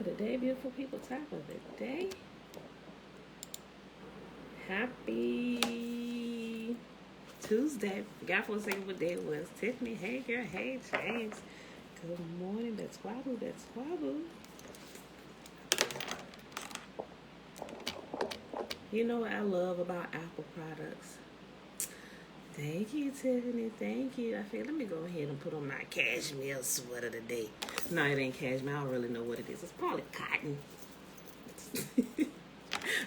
of the day, beautiful people. Top of the day. Happy Tuesday. Forgot for a second what day it was. Tiffany, hey girl, hey James. Good morning. That's Wabu. That's Wabu. You know what I love about Apple products? Thank you, Tiffany. Thank you. I feel let me go ahead and put on my cashmere sweater today. No, it ain't cashmere. I don't really know what it is. It's probably cotton.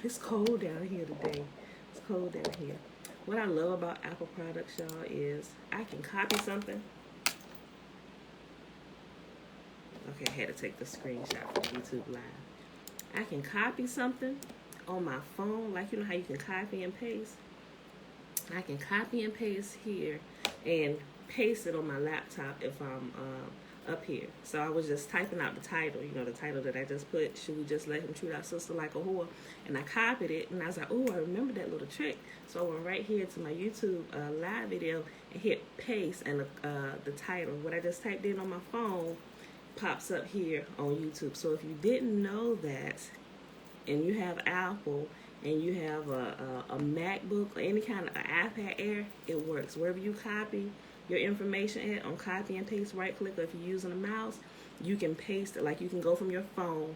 It's cold down here today. It's cold down here. What I love about Apple products, y'all, is I can copy something. Okay, I had to take the screenshot from YouTube Live. I can copy something on my phone, like you know how you can copy and paste. I can copy and paste here and paste it on my laptop if I'm up here. So I was just typing out the title, you know, the title that I just put, should we just let him treat our sister like a whore? And I copied it, and I was like, oh, I remember that little trick. So I went right here to my YouTube live video and hit paste, and the title, what I just typed in on my phone, pops up here on YouTube. So if you didn't know that, and you have Apple, and you have a MacBook or any kind of iPad Air, it works. Wherever you copy your information at on copy and paste, right click, or if you're using a mouse, you can paste it. Like you can go from your phone,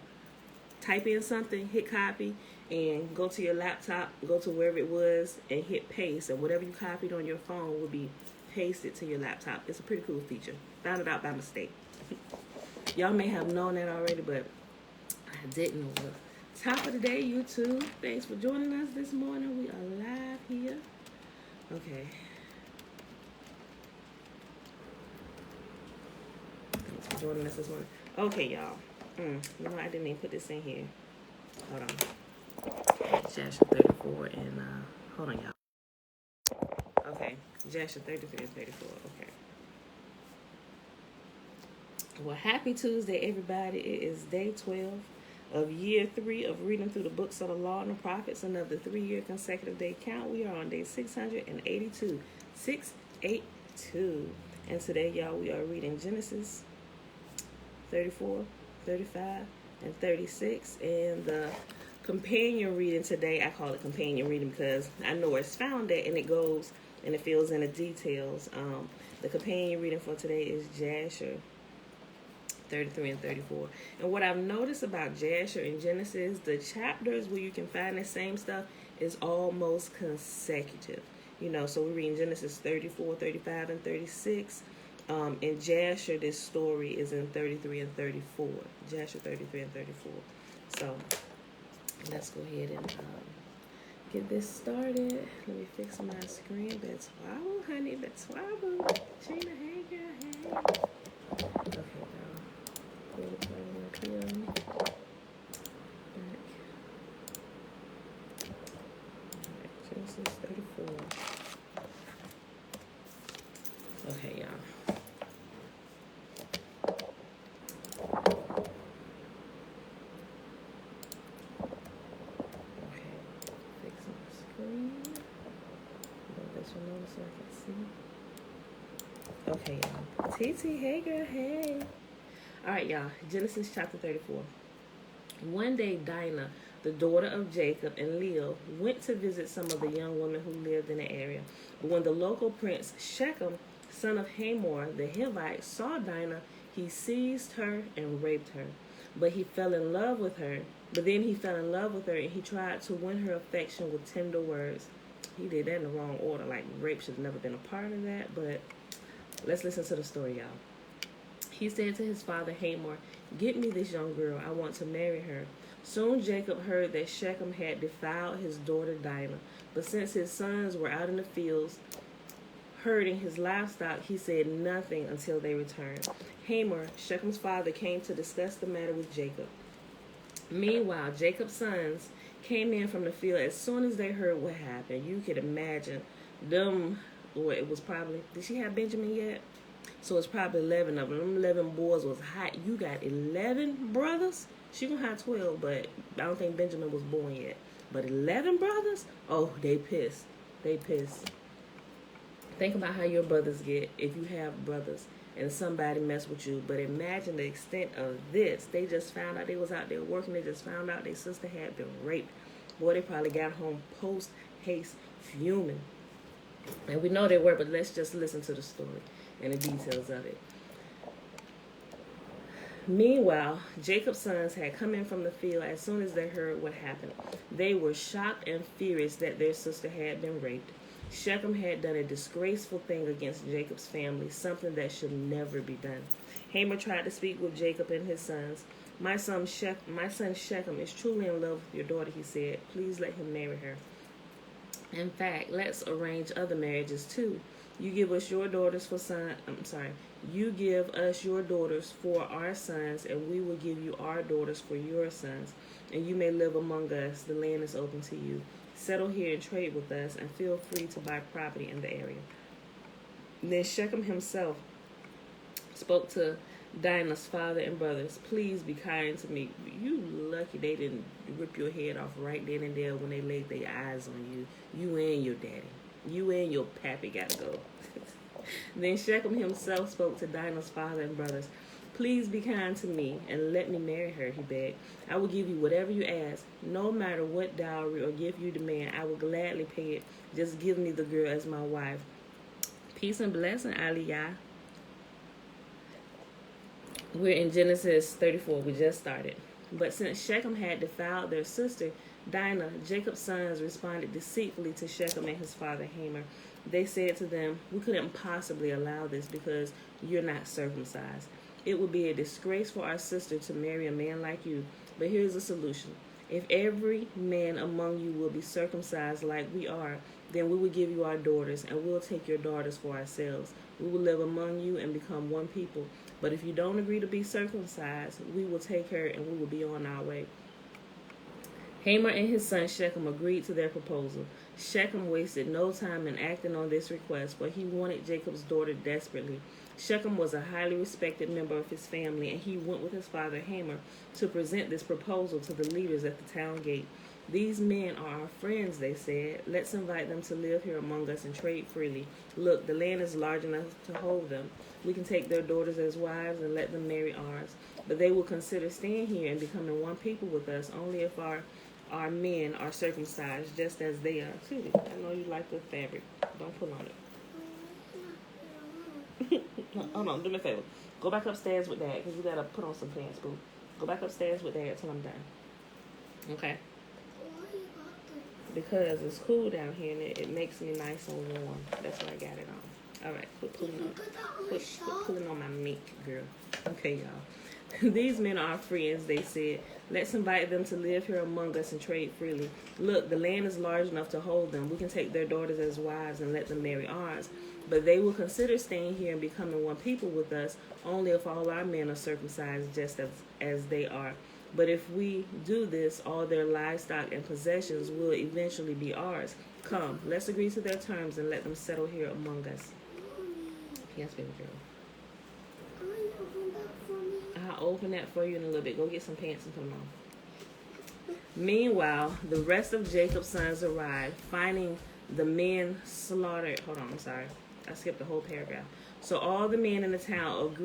type in something, hit copy, and go to your laptop, go to wherever it was, and hit paste. And whatever you copied on your phone will be pasted to your laptop. It's a pretty cool feature. Found it out by mistake. Y'all may have known that already, but I didn't know. Top of the day, YouTube. Thanks for joining us this morning. We are live here. Okay. Thanks for joining us this morning. Okay, y'all. You know, I didn't even put this in here. Hold on. Jasher 34 and, hold on, y'all. Okay. Jasher 33 and 34. Okay. Well, happy Tuesday, everybody. It is day 12. Of year 3 of reading through the books of the law and the prophets, another 3-year consecutive day count. We are on day 682. 682. And today, y'all, we are reading Genesis 34, 35, and 36. And the companion reading today, I call it companion reading because I know where it's found at, and it goes and it fills in the details. The companion reading for today is Jasher 33 and 34. And what I've noticed about Jasher in Genesis, the chapters where you can find the same stuff is almost consecutive. You know, so we're reading Genesis 34, 35, and 36. In Jasher, this story is in 33 and 34. Jasher 33 and 34. So let's go ahead and get this started. Let me fix my screen. That's Wabu, honey. That's Wabu. Gina, hey, girl, hey. Okay, Genesis 34. Okay, y'all. Okay, fix my screen. Move this one over so I can see. Okay, y'all. TT, hey girl, hey. All right, y'all. Genesis chapter 34. One day, Dinah, the daughter of Jacob and Leah, went to visit some of the young women who lived in the area. But when the local prince Shechem, son of Hamor the Hivite, saw Dinah, he seized her and raped her. But he fell in love with her. But then he fell in love with her, and he tried to win her affection with tender words. He did that in the wrong order. Like, rape should have never been a part of that. But let's listen to the story, y'all. He said to his father Hamor, "Get me this young girl. I want to marry her." Soon Jacob heard that Shechem had defiled his daughter Dinah. But since his sons were out in the fields herding his livestock, he said nothing until they returned. Hamor, Shechem's father, came to discuss the matter with Jacob. Meanwhile, Jacob's sons came in from the field as soon as they heard what happened. You could imagine them, or it was probably, did she have Benjamin yet? So it's probably 11 of them. Them 11 boys was hot. You got 11 brothers? She gonna have 12, but I don't think Benjamin was born yet. But 11 brothers? Oh, they pissed. They pissed. Think about how your brothers get if you have brothers and somebody mess with you. But imagine the extent of this. They just found out they was out there working. They just found out their sister had been raped. Boy, they probably got home post haste fuming. And we know they were, but let's just listen to the story and the details of it. Meanwhile, Jacob's sons had come in from the field as soon as they heard what happened. They were shocked and furious that their sister had been raped. Shechem had done a disgraceful thing against Jacob's family, something that should never be done. Hamor tried to speak with Jacob and his sons. My son Shechem is truly in love with your daughter, he said. Please let him marry her. In fact, let's arrange other marriages too. You give us your daughters for You give us your daughters for our sons, and we will give you our daughters for your sons. And you may live among us. The land is open to you. Settle here and trade with us, and feel free to buy property in the area. Then Shechem himself spoke to Dinah's father and brothers. Please be kind to me. You lucky they didn't rip your head off right then and there when they laid their eyes on you. You and your daddy. You and your pappy gotta go. Then Shechem himself spoke to Dinah's father and brothers. Please be kind to me and let me marry her, he begged. I will give you whatever you ask. No matter what dowry or gift you demand, I will gladly pay it. Just give me the girl as my wife. Peace and blessing, Aliyah. We're in Genesis 34. We just started. But since Shechem had defiled their sister, Dinah, Jacob's sons responded deceitfully to Shechem and his father Hamor. They said to them, we couldn't possibly allow this because you're not circumcised. It would be a disgrace for our sister to marry a man like you. But here's a solution. If every man among you will be circumcised like we are, then we will give you our daughters, and we'll take your daughters for ourselves. We will live among you and become one people. But if you don't agree to be circumcised, we will take her and we will be on our way. Hamor and his son Shechem agreed to their proposal. Shechem wasted no time in acting on this request, for he wanted Jacob's daughter desperately. Shechem was a highly respected member of his family, and he went with his father Hamor to present this proposal to the leaders at the town gate. These men are our friends, they said. Let's invite them to live here among us and trade freely. Look, the land is large enough to hold them. We can take their daughters as wives and let them marry ours. But they will consider staying here and becoming one people with us only if our men are circumcised just as they are. Sweetie, I know you like the fabric. Don't pull on it. Hold on, do me a favor. Go back upstairs with Dad, because you got to put on some pants, boo. Go back upstairs with Dad till I'm done. Okay? Because it's cool down here and it makes me nice and warm. That's why I got it on. All right, quit pulling on my mink, girl. Okay, y'all. These men are our friends, they said. Let's invite them to live here among us and trade freely. Look, the land is large enough to hold them. We can take their daughters as wives and let them marry ours. But they will consider staying here and becoming one people with us only if all our men are circumcised just as they are. But if we do this, all their livestock and possessions will eventually be ours. Come, let's agree to their terms and let them settle here among us. Yes, baby girl. I'll open that for you in a little bit. Go get some pants and put them on. Meanwhile, the rest of Jacob's sons arrived, finding the men slaughtered. Hold on, I'm sorry. I skipped the whole paragraph. So all the men in the town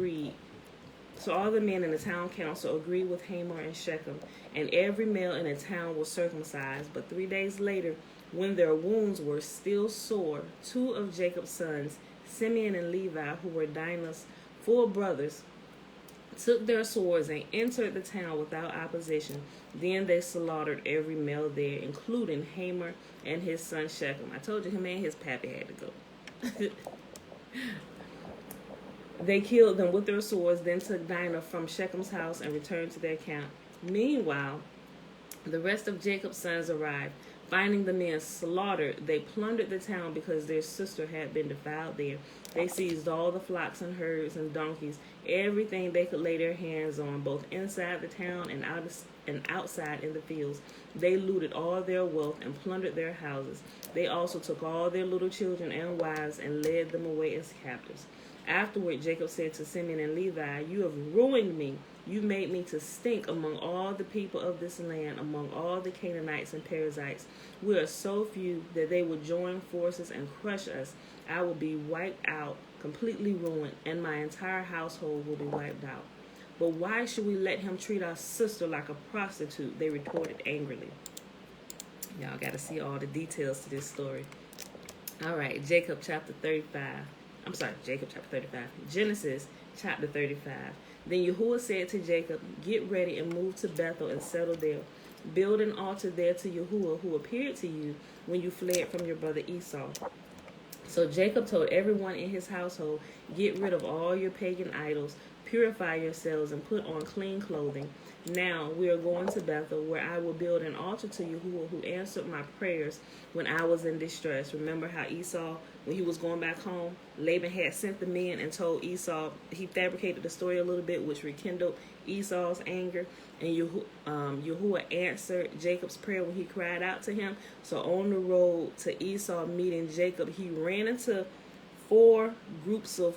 council agreed with Hamor and Shechem, and every male in the town was circumcised. But 3 days later, when their wounds were still sore, 2 of Jacob's sons, Simeon and Levi, who were Dinah's full brothers, took their swords and entered the town without opposition. Then they slaughtered every male there, including Hamor and his son Shechem. I told you him and his pappy had to go. They killed them with their swords, then took Dinah from Shechem's house and returned to their camp. Meanwhile, the rest of Jacob's sons arrived. Finding the men slaughtered, they plundered the town because their sister had been defiled there. They seized all the flocks and herds and donkeys, everything they could lay their hands on, both inside the town and outside in the fields. They looted all their wealth and plundered their houses. They also took all their little children and wives and led them away as captives. Afterward, Jacob said to Simeon and Levi, "You have ruined me. You made me to stink among all the people of this land, among all the Canaanites and Perizzites. We are so few that they would join forces and crush us. I will be wiped out, completely ruined, and my entire household will be wiped out. But why should we let him treat our sister like a prostitute? They retorted angrily. Y'all got to see all the details to this story. All right, Jacob chapter 35. Jacob chapter 35. Genesis chapter 35. Then Yahuah said to Jacob, get ready and move to Bethel and settle there. Build an altar there to Yahuah, who appeared to you when you fled from your brother Esau. So Jacob told everyone in his household, get rid of all your pagan idols, purify yourselves, and put on clean clothing. Now we are going to Bethel, where I will build an altar to Yahuah, who answered my prayers when I was in distress. Remember how Esau, when he was going back home, Laban had sent the men and told Esau, he fabricated the story a little bit, which rekindled Esau's anger. And Yahuah answered Jacob's prayer when he cried out to him. So on the road to Esau meeting Jacob, he ran into 4 groups of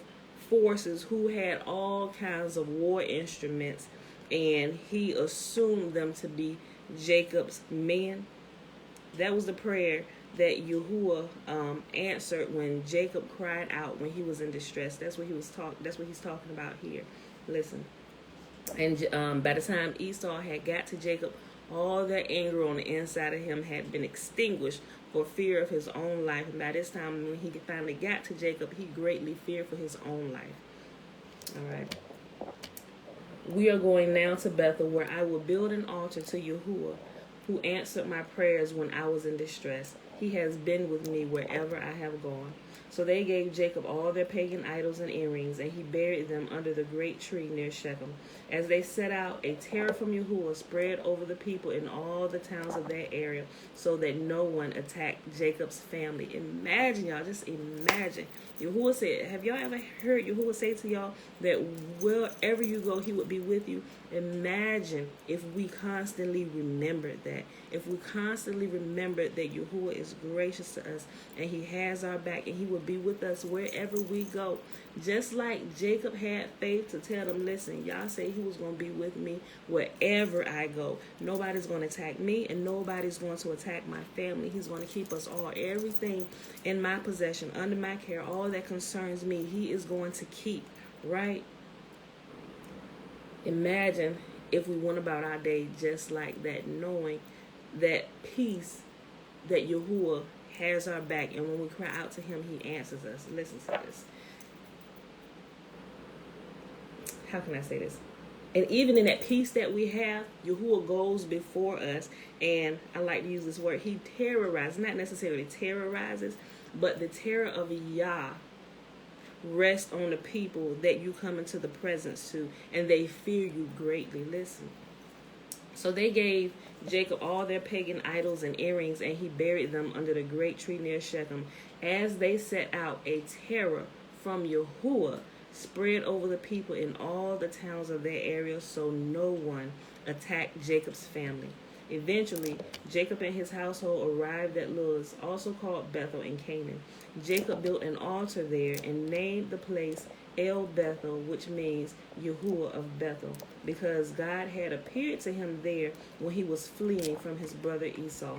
forces who had all kinds of war instruments, and he assumed them to be Jacob's men. That was the prayer that Yahuah answered when Jacob cried out when he was in distress. That's what he's talking about here. Listen. And by the time Esau had got to Jacob, all their anger on the inside of him had been extinguished for fear of his own life. And by this time, when he finally got to Jacob, he greatly feared for his own life. All right. We are going now to Bethel, where I will build an altar to Yahuah, who answered my prayers when I was in distress. He has been with me wherever I have gone. So they gave Jacob all their pagan idols and earrings, and he buried them under the great tree near Shechem. As they set out, a terror from Yahuah spread over the people in all the towns of that area, so that no one attacked Jacob's family. Imagine, y'all, just imagine. Yahuah said, have y'all ever heard Yahuah say to y'all that wherever you go, he would be with you? Imagine if we constantly remembered that. If we constantly remembered that Yahuah is gracious to us and he has our back and he will be with us wherever we go. Just like Jacob had faith to tell them, listen, y'all say he was going to be with me wherever I go. Nobody's going to attack me and nobody's going to attack my family. He's going to keep us all. Everything in my possession, under my care, all that concerns me, he is going to keep, right? Imagine if we went about our day just like that, knowing that peace, that Yahuah has our back, and when we cry out to him, he answers us. Listen to this. How can I say this? And even in that peace that we have, Yahuah goes before us, and I like to use this word, he terrorizes, not necessarily terrorizes, but the terror of Yah rests on the people that you come into the presence to, and they fear you greatly. Listen. So they gave Jacob all their pagan idols and earrings, and he buried them under the great tree near Shechem. As they set out, a terror from Yahuah spread over the people in all the towns of their area, so no one attacked Jacob's family. Eventually, Jacob and his household arrived at Luz, also called Bethel in Canaan. Jacob built an altar there and named the place El Bethel, which means Yahuah of Bethel, because God had appeared to him there when he was fleeing from his brother Esau.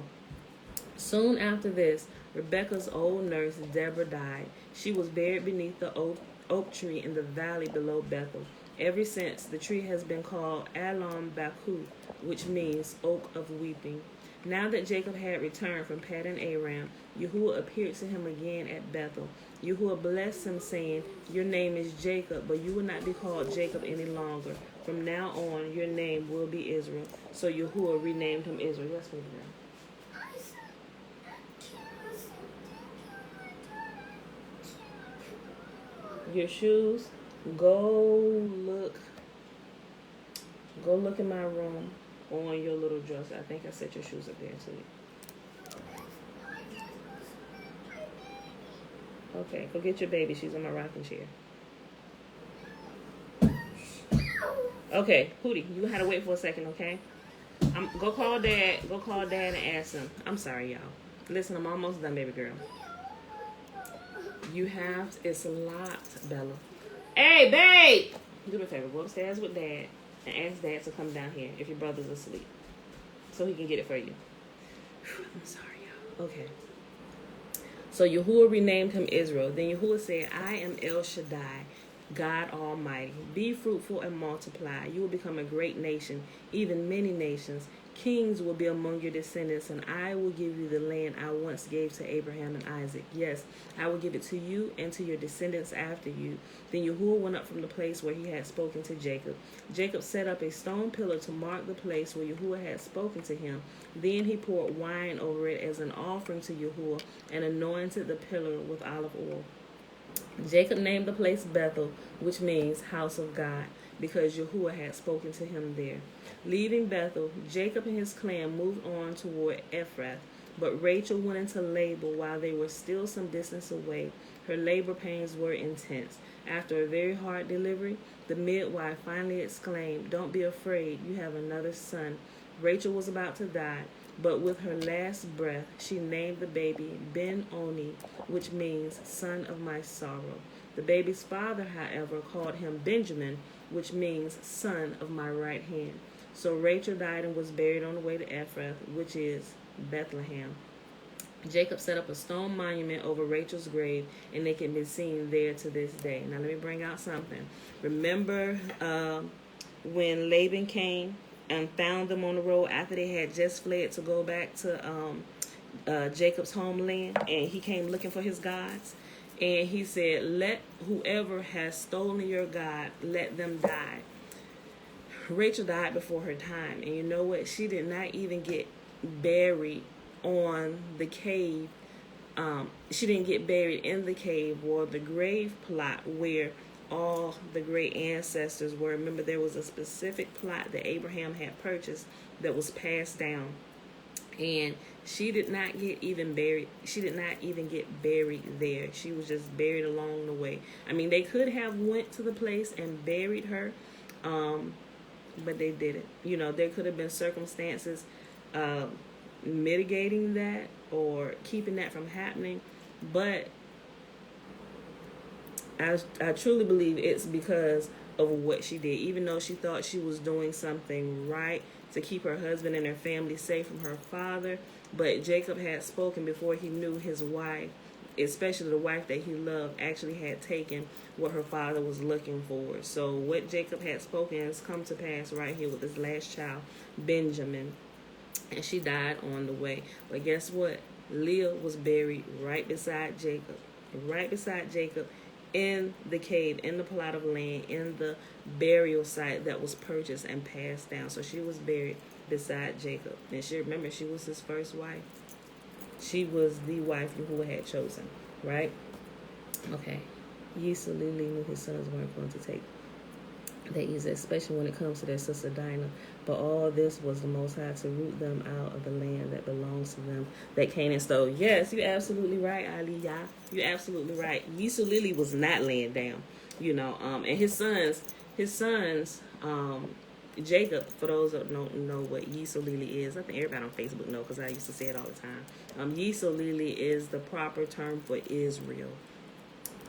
Soon after this, Rebekah's old nurse Deborah died. She was buried beneath the oak tree in the valley below Bethel. Ever since, the tree has been called Alon Baku, which means oak of weeping. Now that Jacob had returned from Paddan Aram, Yahuah appeared to him again at Bethel. Yahuah blessed him, saying, your name is Jacob, but you will not be called Jacob any longer. From now on, your name will be Israel. So Yahuah renamed him Israel. Yes, baby girl. Your shoes, go look in my room on your little dresser. I think I set your shoes up there too. Okay, go get your baby. She's in my rocking chair. Okay, Hootie, you had to wait for a second, okay? Go call Dad and ask him. I'm sorry, y'all. Listen, I'm almost done, baby girl. It's locked, Bella. Hey, babe! Do me a favor, go upstairs with Dad and ask Dad to come down here if your brother's asleep, so he can get it for you. I'm sorry, y'all. Okay. So Yahuah renamed him Israel. Then Yahuah said, I am El Shaddai, God Almighty. Be fruitful and multiply. You will become a great nation, even many nations. Kings will be among your descendants, and I will give you the land I once gave to Abraham and Isaac. Yes, I will give it to you and to your descendants after you. Then Yahuah went up from the place where he had spoken to Jacob. Jacob set up a stone pillar to mark the place where Yahuah had spoken to him. Then he poured wine over it as an offering to Yahuah and anointed the pillar with olive oil. Jacob named the place Bethel, which means house of God, because Yahuah had spoken to him there. Leaving Bethel, Jacob and his clan moved on toward Ephrath, but Rachel went into labor while they were still some distance away. Her labor pains were intense. After a very hard delivery, the midwife finally exclaimed, Don't be afraid, you have another son. Rachel was about to die, but with her last breath, she named the baby Ben-Oni, which means son of my sorrow. The baby's father, however, called him Benjamin, which means son of my right hand. So Rachel died and was buried on the way to Ephrath, which is Bethlehem. Jacob set up a stone monument over Rachel's grave, and it can be seen there to this day. Now let me bring out something. Remember when Laban came and found them on the road after they had just fled to go back to Jacob's homeland, and he came looking for his gods? And he said, let whoever has stolen your God, let them die. Rachel died before her time. And you know what? She did not even get buried on the cave. She didn't get buried in the cave or the grave plot where all the great ancestors were. Remember, there was a specific plot that Abraham had purchased that was passed down. And she did not get even buried. She did not even get buried there. She was just buried along the way. I mean, they could have went to the place and buried her, but they didn't. You know, there could have been circumstances mitigating that or keeping that from happening. But I truly believe it's because of what she did. Even though she thought she was doing something right to keep her husband and her family safe from her father, but Jacob had spoken before he knew his wife, especially the wife that he loved, actually had taken what her father was looking for. So what Jacob had spoken has come to pass right here with his last child, Benjamin. And she died on the way. But guess what? Leah was buried right beside Jacob. Right beside Jacob in the cave, in the plot of land, in the burial site that was purchased and passed down. So she was buried beside Jacob. And remember, she was his first wife. She was the wife who had chosen, right? Okay. Yisrael knew his sons weren't going to take that easy, especially when it comes to their sister Dinah. But all this was the Most High to root them out of the land that belongs to them that Canaan stole. Yes, you're absolutely right, Aliyah. You're absolutely right. Yisrael was not laying down, you know. And his sons, Jacob, for those that don't know what Yisrael is, I think everybody on Facebook know because I used to say it all the time. Yisrael is the proper term for Israel.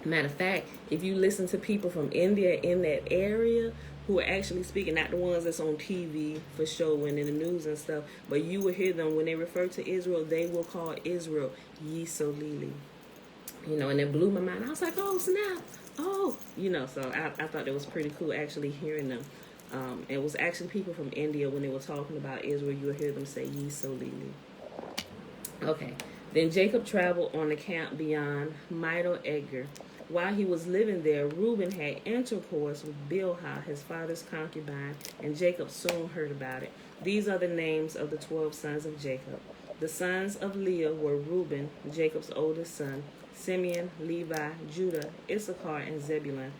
Matter of fact, if you listen to people from India in that area who are actually speaking, not the ones that's on TV for show and in the news and stuff, but you will hear them when they refer to Israel, they will call Israel Yisrael. You know, and it blew my mind. I was like, oh, snap. Oh, you know, so I thought it was pretty cool actually hearing them. It was actually people from India when they were talking about Israel, you would hear them say Yisrael. Okay. Then Jacob traveled on the camp beyond Midal Edgar. While he was living there, Reuben had intercourse with Bilhah, his father's concubine, and Jacob soon heard about it. These are the names of the 12 sons of Jacob. The sons of Leah were Reuben, Jacob's oldest son, Simeon, Levi, Judah, Issachar, and Zebulun.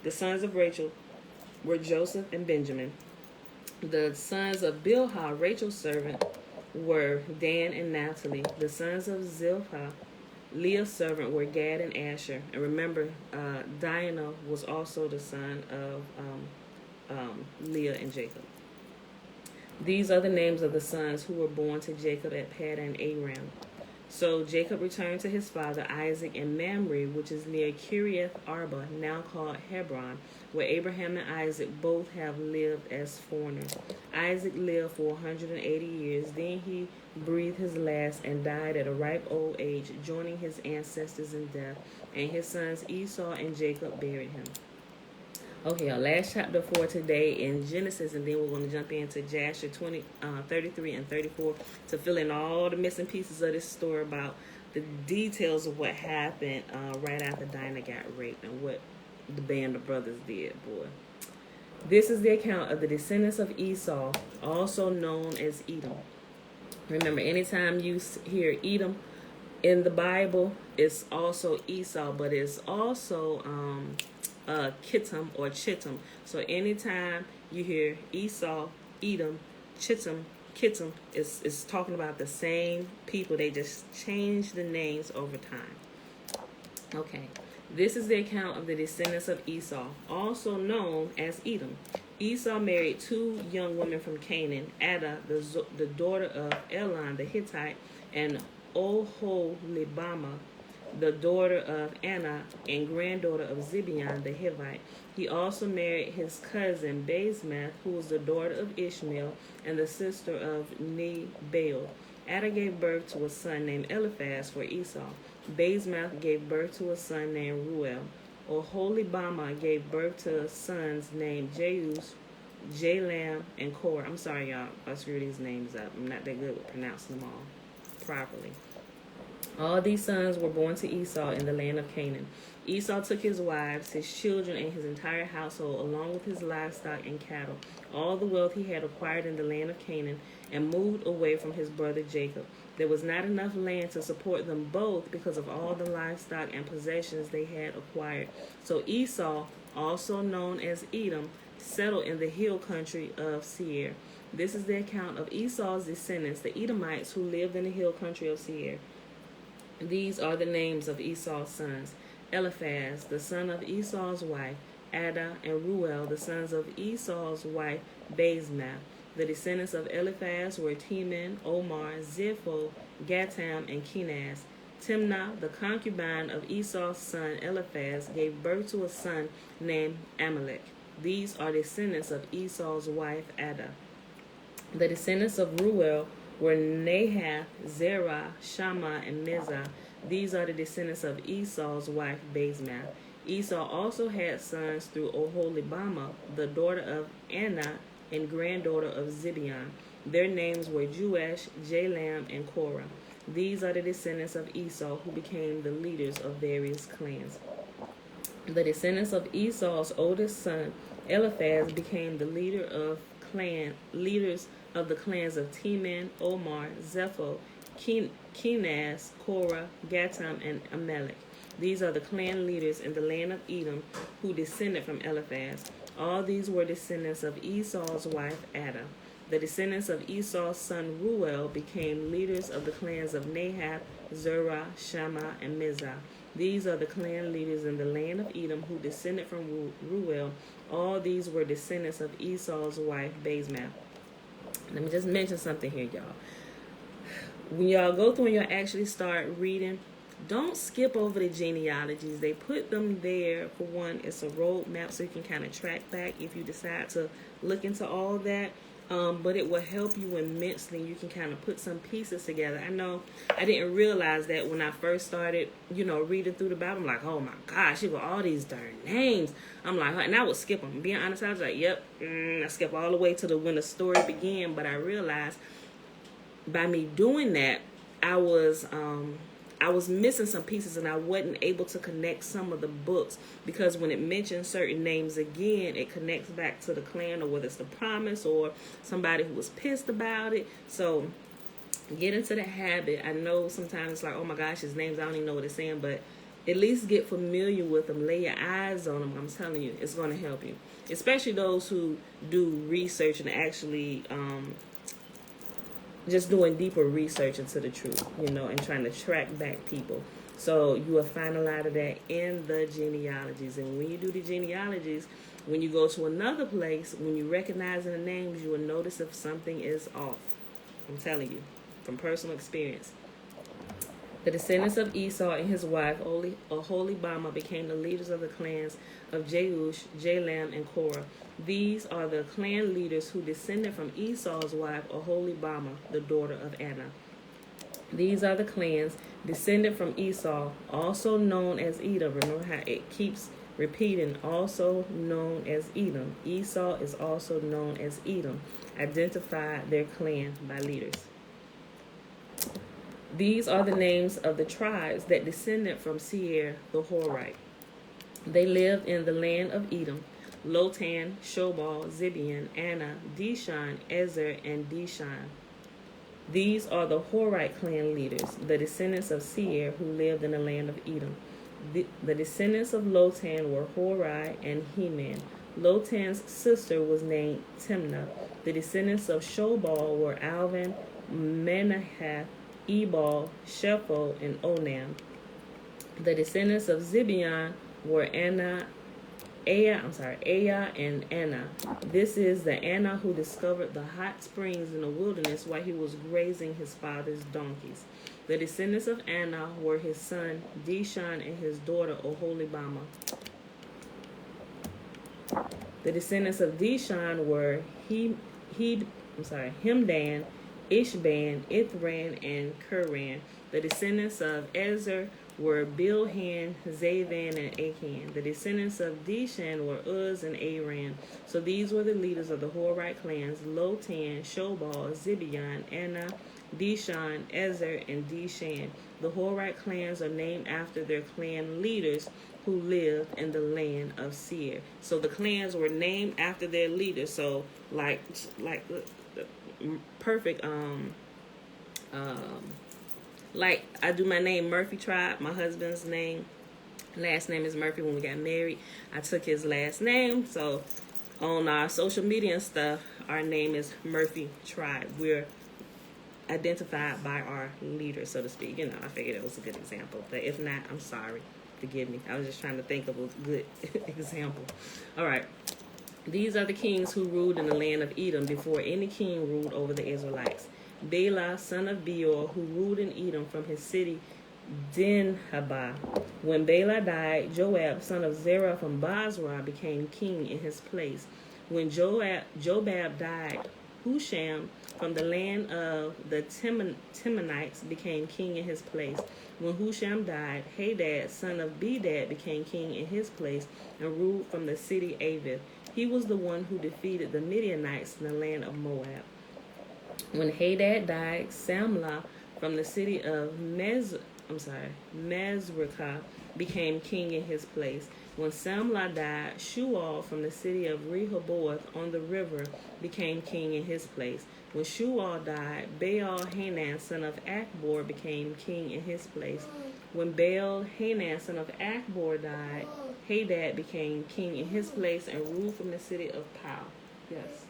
The sons of Rachel were Joseph and Benjamin. The sons of Bilhah, Rachel's servant, were Dan and Naphtali. The sons of Zilpah, Leah's servant, were Gad and Asher. And remember, Dinah was also the son of Leah and Jacob. These are the names of the sons who were born to Jacob at Paddan Aram. So Jacob returned to his father Isaac in Mamre, which is near Kiriath Arba, now called Hebron, where Abraham and Isaac both have lived as foreigners. Isaac lived for 180 years. Then he breathed his last and died at a ripe old age, joining his ancestors in death, and his sons Esau and Jacob buried him. Okay, our last chapter for today in Genesis, and then we're going to jump into Jasher 33 and 34 to fill in all the missing pieces of this story about the details of what happened right after Dinah got raped and what the band of brothers did, boy. This is the account of the descendants of Esau, also known as Edom. Remember, anytime you hear Edom in the Bible, it's also Esau, but it's also Kittim or Chittim. So anytime you hear Esau, Edom, Chittim, Kittim, it's talking about the same people. They just change the names over time. Okay, this is the account of the descendants of Esau, also known as Edom. Esau married two young women from Canaan, Ada, the daughter of Elon the Hittite, and Oholibamah, the daughter of Anna and granddaughter of Zibeon the Hivite. He also married his cousin Basemath, who was the daughter of Ishmael and the sister of Nebael. Ada gave birth to a son named Eliphaz for Esau. Basemath gave birth to a son named Ruel. Oholibamah gave birth to sons named Jeus, Jalam, and Korah. I'm sorry, y'all, I screw these names up. I'm not that good with pronouncing them all properly. All these sons were born to Esau in the land of Canaan. Esau took his wives, his children, and his entire household, along with his livestock and cattle, all the wealth he had acquired in the land of Canaan, and moved away from his brother Jacob. There was not enough land to support them both because of all the livestock and possessions they had acquired. So Esau, also known as Edom, settled in the hill country of Seir. This is the account of Esau's descendants, the Edomites who lived in the hill country of Seir. These are the names of Esau's sons: Eliphaz, the son of Esau's wife, Ada, and Ruel, the sons of Esau's wife, Basemath. The descendants of Eliphaz were Teman, Omar, Zipho, Gatam, and Kenaz. Timnah, the concubine of Esau's son Eliphaz, gave birth to a son named Amalek. These are descendants of Esau's wife, Ada. The descendants of Ruel were Nahath, Zerah, Shammah, and Mizah. These are the descendants of Esau's wife, Basemath. Esau also had sons through Oholibamah, the daughter of Anna and granddaughter of Zibeon. Their names were Jeush, Jalam, and Korah. These are the descendants of Esau who became the leaders of various clans. The descendants of Esau's oldest son, Eliphaz, became the leaders of the clans of Teman, Omar, Zepho, Kenaz, Korah, Gatam, and Amalek. These are the clan leaders in the land of Edom who descended from Eliphaz. All these were descendants of Esau's wife, Ada. The descendants of Esau's son Ruel became leaders of the clans of Nahath, Zerah, Shammah, and Mizah. These are the clan leaders in the land of Edom who descended from Ruel. All these were descendants of Esau's wife, Basemath. Let me just mention something here, y'all. When y'all go through and y'all actually start reading, don't skip over the genealogies. They put them there, for one, it's a roadmap so you can kind of track back if you decide to look into all that. But it will help you immensely. You can kind of put some pieces together. I know I didn't realize that when I first started, reading through the Bible. I'm like, oh my gosh, you got all these darn names. I'm like, and I would skip them. Being honest, I was like, yep. I skip all the way to when the story began. But I realized by me doing that, I was missing some pieces and I wasn't able to connect some of the books because when it mentions certain names again, it connects back to the clan or whether it's the promise or somebody who was pissed about it. So get into the habit. I know sometimes it's like, oh my gosh, his names, I don't even know what it's saying, but at least get familiar with them. Lay your eyes on them. I'm telling you, it's going to help you. Especially those who do research and actually just doing deeper research into the truth, and trying to track back people. So you will find a lot of that in the genealogies. And when you do the genealogies, when you go to another place, when you recognize the names, you will notice if something is off. I'm telling you, from personal experience. The descendants of Esau and his wife, Oholibamah, became the leaders of the clans of Jeush, Jalam, and Korah. These are the clan leaders who descended from Esau's wife, Oholibamah, the daughter of Anna. These are the clans descended from Esau, also known as Edom. Remember how it keeps repeating, also known as Edom. Esau is also known as Edom. Identify their clan by leaders. These are the names of the tribes that descended from Seir the Horite. They lived in the land of Edom: Lotan, Shobal, Zibeon, Anna, Dishan, Ezer, and Dishan. These are the Horite clan leaders, the descendants of Seir who lived in the land of Edom. The descendants of Lotan were Hori and Heman. Lotan's sister was named Timnah. The descendants of Shobal were Alvan, Manahath, Ebal, Shephel, and Onam. The descendants of Zibeon were Aya and Anna. This is the Anna who discovered the hot springs in the wilderness while he was grazing his father's donkeys. The descendants of Anna were his son Dishan and his daughter Oholibamah. The descendants of Dishan were Himdan, Ishban, Ithran, and Kuran. The descendants of Ezer were Bilhan, Zavan, and Achan. The descendants of Dishan were Uz and Aran. So these were the leaders of the Horite clans: Lotan, Shobal, Zibeon, Anna, Dishan, Ezer, and Dishan. The Horite clans are named after their clan leaders who lived in the land of Seir. So the clans were named after their leaders. So like perfect like I do my name Murphy tribe. My husband's last name is Murphy. When we got married, I took his last name. So on our social media and stuff, our name is Murphy tribe. We're identified by our leader, so to speak. You know, I figured it was a good example. But if not, I'm sorry. Forgive me. I was just trying to think of a good example. All right. These are the kings who ruled in the land of Edom before any king ruled over the Israelites. Bela, son of Beor, who ruled in Edom from his city Dinhabah. When Bela died, Joab, son of Zerah from Basra, became king in his place. When Jobab died, Husham from the land of the Timonites became king in his place. When Husham died, Hadad, son of Bedad, became king in his place and ruled from the city Aviv. He was the one who defeated the Midianites in the land of Moab. When Hadad died, Samlah from the city of Mezrikah became king in his place. When Samlah died, Shual from the city of Rehoboth on the river became king in his place. When Shual died, Baal-Hanan, son of Akbor, became king in his place. When Baal-Hanan, son of Akbor, died, Hadad became king in his place and ruled from the city of Pau. Yes.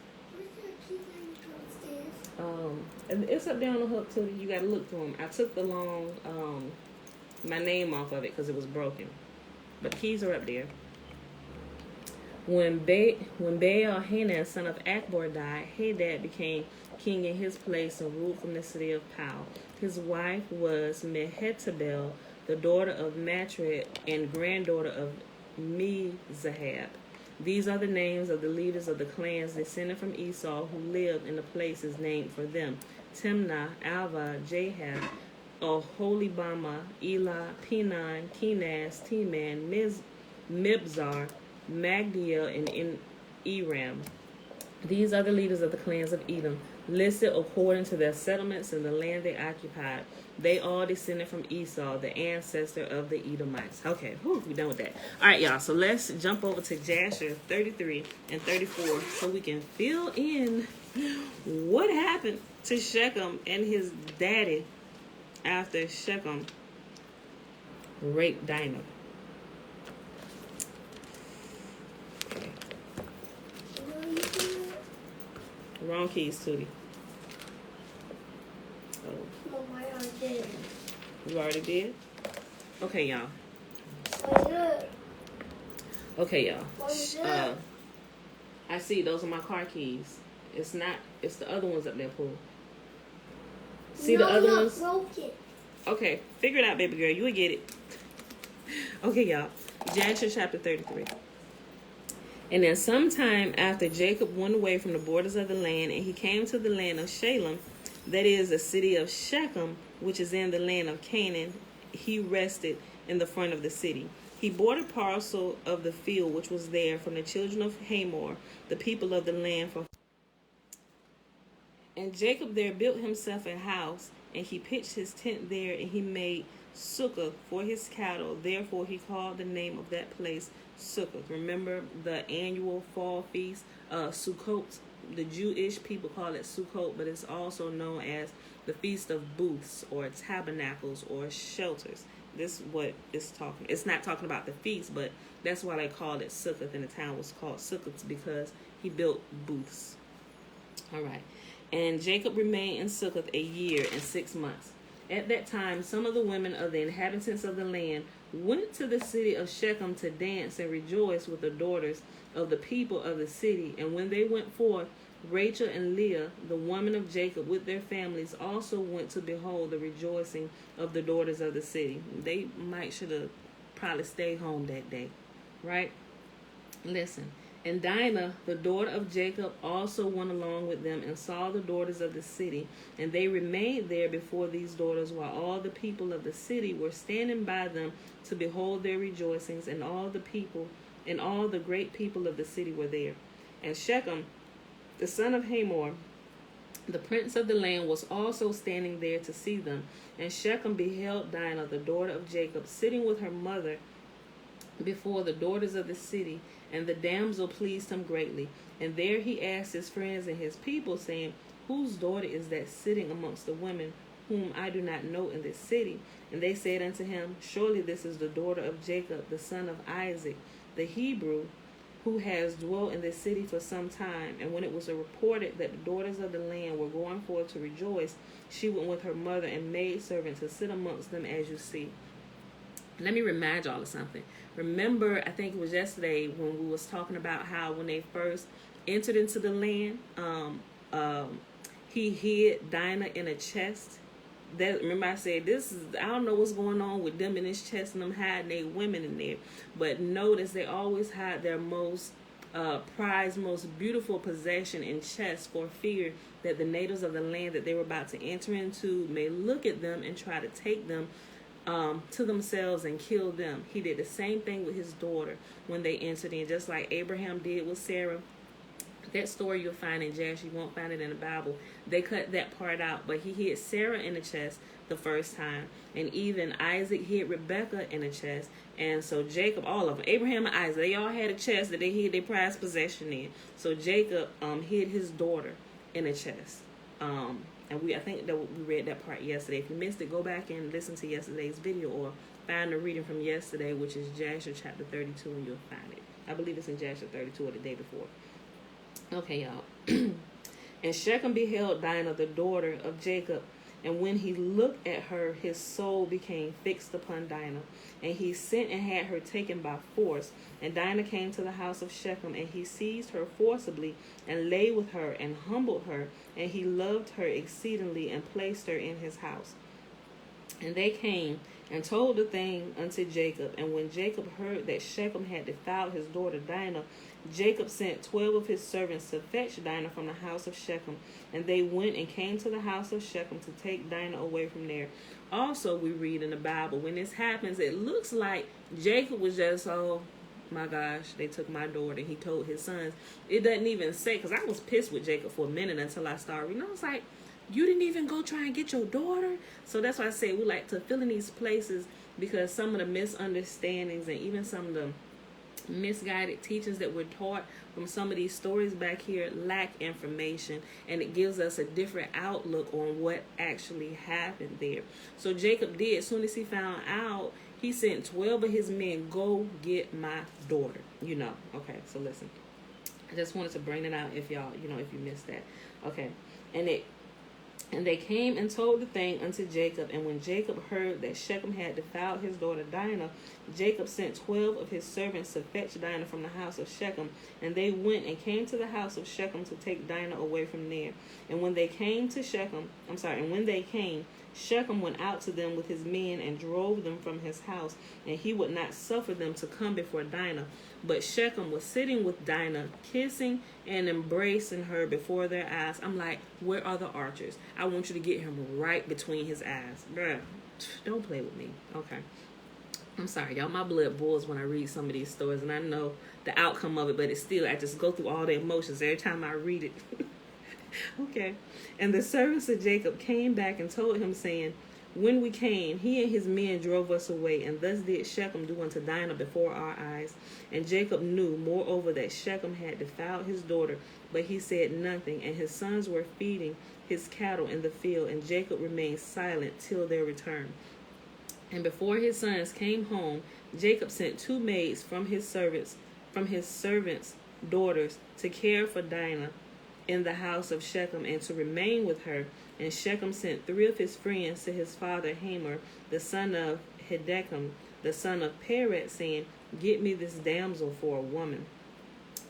It's up there on the hook too. You gotta look for them. I took the long my name off of it because it was broken, but the keys are up there. When Baal-Hanan, son of Akbor, died, Hadad became king in his place and ruled from the city of Pau. His wife was Mehetabel, the daughter of Matred and granddaughter of Mezahab. These are the names of the leaders of the clans descended from Esau who lived in the places named for them: Timnah, Alva, Jahath, Oholibamah, Elah, Pinon, Kenaz, Teman, Mibzar, Magdiel, and Eram. These are the leaders of the clans of Edom, listed according to their settlements and the land they occupied. They all descended from Esau, the ancestor of the Edomites. Okay, we're done with that. All right, y'all, so let's jump over to Jasher 33 and 34 so we can fill in what happened to Shechem and his daddy after Shechem raped Dinah. Okay. Wrong keys, Tootie. Oh. You already did? Okay, y'all. Okay, y'all. I see those are my car keys. It's the other ones up there, Pooh. See the other ones? Broken. Okay, figure it out, baby girl. You will get it. Okay, y'all. Jasher chapter 33. And then sometime after Jacob went away from the borders of the land, and he came to the land of Shalem, that is the city of Shechem, which is in the land of Canaan, he rested in the front of the city. He bought a parcel of the field which was there from the children of Hamor, the people of the land. And Jacob there built himself a house, and he pitched his tent there, and he made sukkah for his cattle. Therefore he called the name of that place Sukkot. Remember the annual fall feast, Sukkot. The Jewish people call it Sukkot, but it's also known as the Feast of Booths or Tabernacles or Shelters. This is what it's talking. It's not talking about the feast, but that's why they called it Sukkot, and the town was called Sukkot because he built booths. All right. And Jacob remained in Sukkot a year and 6 months. At that time, some of the women of the inhabitants of the land went to the city of Shechem to dance and rejoice with the daughters of the people of the city. And when they went forth, Rachel and Leah, the women of Jacob, with their families, also went to behold the rejoicing of the daughters of the city. They should have probably stayed home that day, right? Listen. And Dinah, the daughter of Jacob, also went along with them and saw the daughters of the city. And they remained there before these daughters, while all the people of the city were standing by them to behold their rejoicings. And all the people and all the great people of the city were there. And Shechem, the son of Hamor, the prince of the land, was also standing there to see them. And Shechem beheld Dinah, the daughter of Jacob, sitting with her mother before the daughters of the city, and the damsel pleased him greatly. And there he asked his friends and his people, saying, Whose daughter is that sitting amongst the women whom I do not know in this city? And they said unto him, Surely this is the daughter of Jacob, the son of Isaac, the Hebrew, who has dwelt in this city for some time. And when it was reported that the daughters of the land were going forth to rejoice, she went with her mother and maidservant to sit amongst them, as you see. Let me remind y'all of something. Remember, I think it was yesterday when we was talking about how when they first entered into the land, he hid Dinah in a chest. Remember I said, I don't know what's going on with them in this chest and them hiding their women in there. But notice they always hide their most prized, most beautiful possession in chests for fear that the natives of the land that they were about to enter into may look at them and try to take them to themselves and kill them. He did the same thing with his daughter when they entered in, just like Abraham did with Sarah. That story you'll find in Jasher. You won't find it in the Bible. They cut that part out, but he hid Sarah in the chest the first time, and even Isaac hid Rebekah in a chest. And so Jacob, all of them, Abraham and Isaac, they all had a chest that they hid their prized possession in. So Jacob hid his daughter in a chest. And I think that we read that part yesterday. If you missed it, go back and listen to yesterday's video or find the reading from yesterday, which is Jasher chapter 32, and you'll find it. I believe it's in Jasher 32 or the day before. Okay, y'all. And Shechem beheld Dinah, the daughter of Jacob, and when he looked at her, his soul became fixed upon Dinah. And he sent and had her taken by force. And Dinah came to the house of Shechem, and he seized her forcibly, and lay with her, and humbled her. And he loved her exceedingly, and placed her in his house. And they came and told the thing unto Jacob. And when Jacob heard that Shechem had defiled his daughter Dinah, Jacob sent 12 of his servants to fetch Dinah from the house of Shechem. And they went and came to the house of Shechem to take Dinah away from there. Also, we read in the Bible, when this happens, it looks like Jacob was just, oh my gosh, they took my daughter. And he told his sons. It doesn't even say, because I was pissed with Jacob for a minute until I started reading. I was like, you didn't even go try and get your daughter? So that's why I say we like to fill in these places, because some of the misunderstandings and even some of the misguided teachings that we're taught from some of these stories back here lack information, and it gives us a different outlook on what actually happened there. So Jacob did, as soon as he found out, he sent 12 of his men, go get my daughter. Okay, so listen, I just wanted to bring it out if y'all, if you missed that. Okay, and And they came and told the thing unto Jacob. And when Jacob heard that Shechem had defiled his daughter Dinah, Jacob sent 12 of his servants to fetch Dinah from the house of Shechem. And they went and came to the house of Shechem to take Dinah away from there. And when they came, Shechem went out to them with his men and drove them from his house, and he would not suffer them to come before Dinah. But Shechem was sitting with Dinah, kissing and embracing her before their eyes. I'm like, where are the archers? I want you to get him right between his eyes. Bruh, don't play with me. Okay. I'm sorry, y'all. My blood boils when I read some of these stories, and I know the outcome of it, but it's still, I just go through all the emotions every time I read it. Okay. And the servants of Jacob came back and told him, saying, when we came, he and his men drove us away, and thus did Shechem do unto Dinah before our eyes. And Jacob knew, moreover, that Shechem had defiled his daughter, but he said nothing, and his sons were feeding his cattle in the field, and Jacob remained silent till their return. And before his sons came home, Jacob sent 2 maids from his servants' daughters to care for Dinah in the house of Shechem, and to remain with her. And Shechem sent 3 of his friends to his father Hamor, the son of Hiddekem, the son of Peret, saying, get me this damsel for a woman.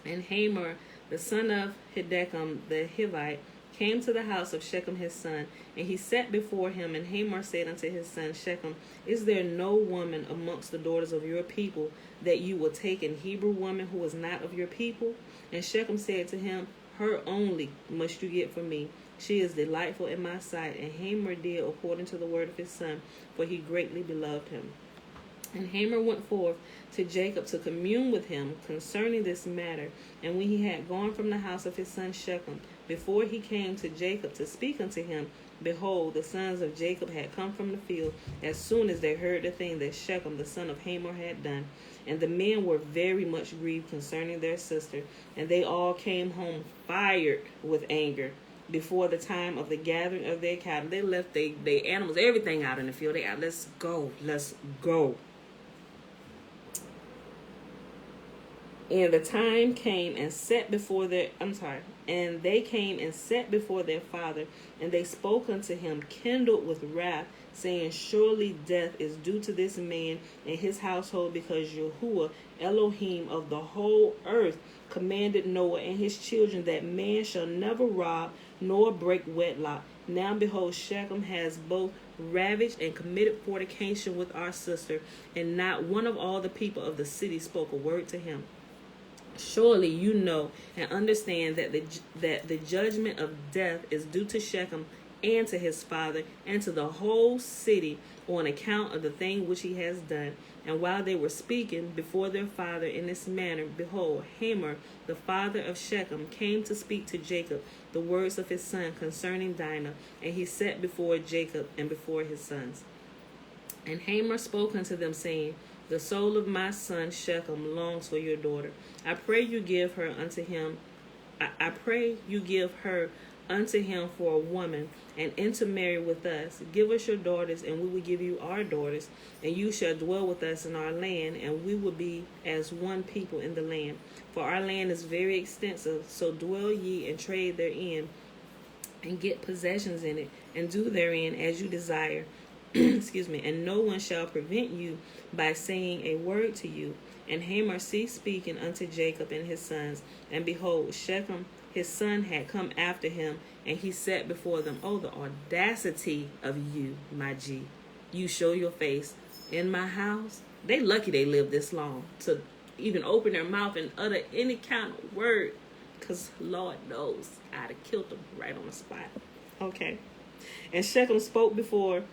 And Hamor, the son of Hiddekem the Hivite, came to the house of Shechem his son, and he sat before him. And Hamor said unto his son Shechem, is there no woman amongst the daughters of your people that you will take an Hebrew woman who is not of your people? And Shechem said to him, her only must you get for me. She is delightful in my sight. And Hamor did according to the word of his son, for he greatly beloved him. And Hamor went forth to Jacob to commune with him concerning this matter. And when he had gone from the house of his son Shechem, before he came to Jacob to speak unto him, behold, the sons of Jacob had come from the field as soon as they heard the thing that Shechem the son of Hamor had done. And the men were very much grieved concerning their sister, and they all came home fired with anger before the time of the gathering of their cattle. They left their animals, everything out in the field. They out, let's go. And the time came and set before their, and they came and set before their father, and they spoke unto him, kindled with wrath, saying, surely death is due to this man and his household, because Yahuah, Elohim of the whole earth, commanded Noah and his children that man shall never rob nor break wedlock. Now behold, Shechem has both ravaged and committed fornication with our sister, and not one of all the people of the city spoke a word to him. Surely you know and understand that the judgment of death is due to Shechem and to his father and to the whole city on account of the thing which he has done. And while they were speaking before their father in this manner, behold, Hamor, the father of Shechem, came to speak to Jacob the words of his son concerning Dinah, and he sat before Jacob and before his sons. And Hamor spoke unto them, saying, the soul of my son Shechem longs for your daughter. I pray you give her unto him. I pray you give her unto him for a woman, and intermarry with us. Give us your daughters, and we will give you our daughters, and you shall dwell with us in our land, and we will be as one people in the land. For our land is very extensive, so dwell ye and trade therein, and get possessions in it, and do therein as you desire. Excuse me. And no one shall prevent you by saying a word to you. And Hamor ceased speaking unto Jacob and his sons, and behold, Shechem his son had come after him, and he sat before them. Oh, the audacity of you, my G. You show your face in my house. They lucky they lived this long to even open their mouth and utter any kind of word, because Lord knows I'd have killed them right on the spot. Okay. And Shechem spoke before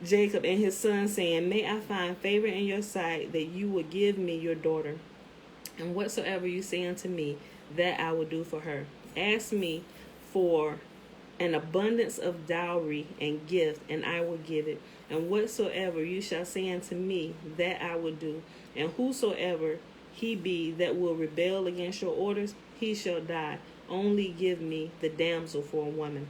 Jacob and his son, saying, may I find favor in your sight, that you will give me your daughter, and whatsoever you say unto me, that I will do for her. Ask me for an abundance of dowry and gift, and I will give it. And whatsoever you shall say unto me, that I will do. And whosoever he be that will rebel against your orders, he shall die. Only give me the damsel for a woman.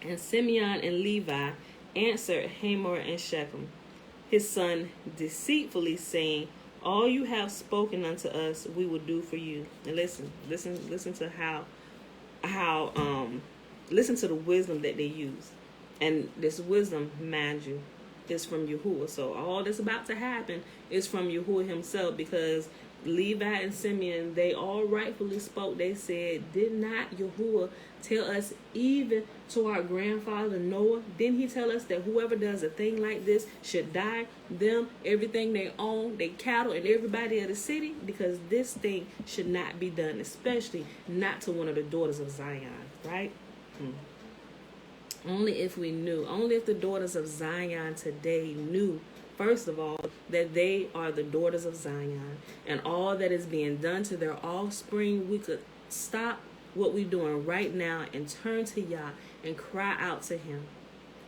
And Simeon and Levi answered Hamor and Shechem his son deceitfully, saying, all you have spoken unto us we will do for you. And listen to how listen to the wisdom that they use. And this wisdom, mind you, is from Yahuah. So all that's about to happen is from Yahuah himself, because Levi and Simeon, they all rightfully spoke. They said, did not Yahuah tell us, even to our grandfather Noah, didn't he tell us that whoever does a thing like this should die, them, everything they own, their cattle, and everybody of the city? Because this thing should not be done, especially not to one of the daughters of Zion, right? Only if we knew, only if the daughters of Zion today knew, first of all, that they are the daughters of Zion, and all that is being done to their offspring, we could stop what we're doing right now and turn to Yah and cry out to him,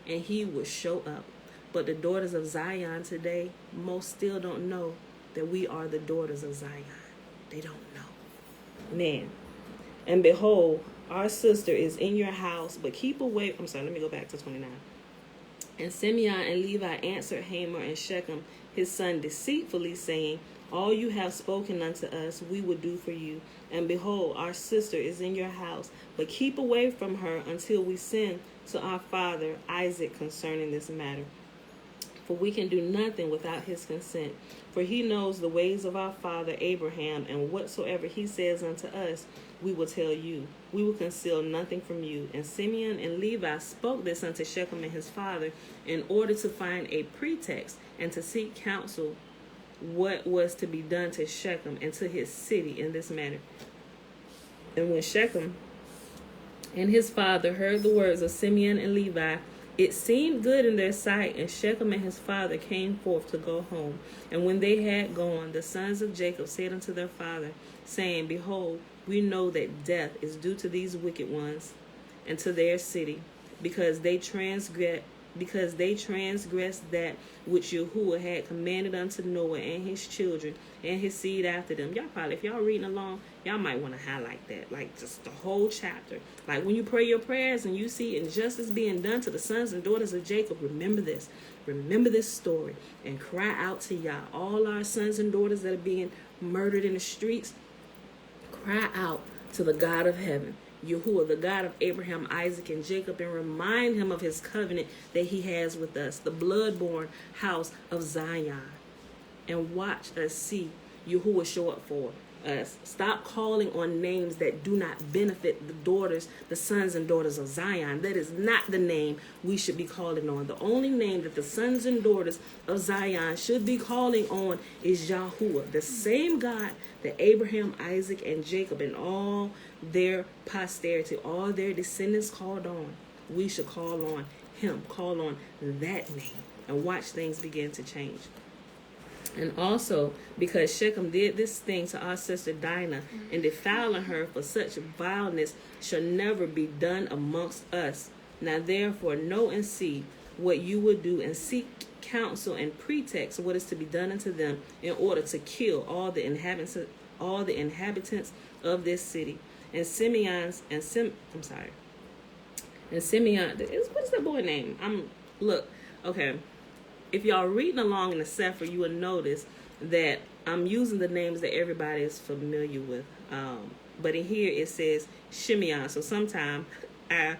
and he would show up. But the daughters of Zion today, most still don't know that we are the daughters of Zion. They don't know. Man. And behold, our sister is in your house, but keep away. I'm sorry, let me go back to 29. And Simeon and Levi answered Hamor and Shechem, his son, deceitfully, saying, all you have spoken unto us, we will do for you. And behold, our sister is in your house, but keep away from her until we send to our father Isaac concerning this matter. For we can do nothing without his consent. For he knows the ways of our father Abraham, and whatsoever he says unto us, we will tell you. We will conceal nothing from you. And Simeon and Levi spoke this unto Shechem and his father, in order to find a pretext and to seek counsel what was to be done to Shechem and to his city in this manner. And when Shechem and his father heard the words of Simeon and Levi, it seemed good in their sight, and Shechem and his father came forth to go home. And when they had gone, the sons of Jacob said unto their father, saying, behold, we know that death is due to these wicked ones and to their city, because they transgressed that which Yahuah had commanded unto Noah and his children and his seed after them. Y'all probably, if y'all reading along, y'all might want to highlight that, like just the whole chapter. Like when you pray your prayers and you see injustice being done to the sons and daughters of Jacob, remember this. Remember this story and cry out to Yah. All our sons and daughters that are being murdered in the streets, cry out to the God of heaven, Yahuah, the God of Abraham, Isaac, and Jacob, and remind him of his covenant that he has with us, the blood-born house of Zion. And watch us see Yahuah show up for us. Stop calling on names that do not benefit the daughters, the sons and daughters of Zion. That is not the name we should be calling on. The only name that the sons and daughters of Zion should be calling on is Yahuah, the same God that Abraham, Isaac, and Jacob and all their posterity, all their descendants called on. We should call on him, call on that name, and watch things begin to change. And also, because Shechem did this thing to our sister Dinah, and defiling her, for such vileness shall never be done amongst us. Now therefore know and see what you will do, and seek counsel and pretext what is to be done unto them, in order to kill all the inhabitants of this city. And Simeon, what is that boy name? Okay. If y'all reading along in the Sefer, you will notice that I'm using the names that everybody is familiar with. But in here it says Shimeon. So sometimes I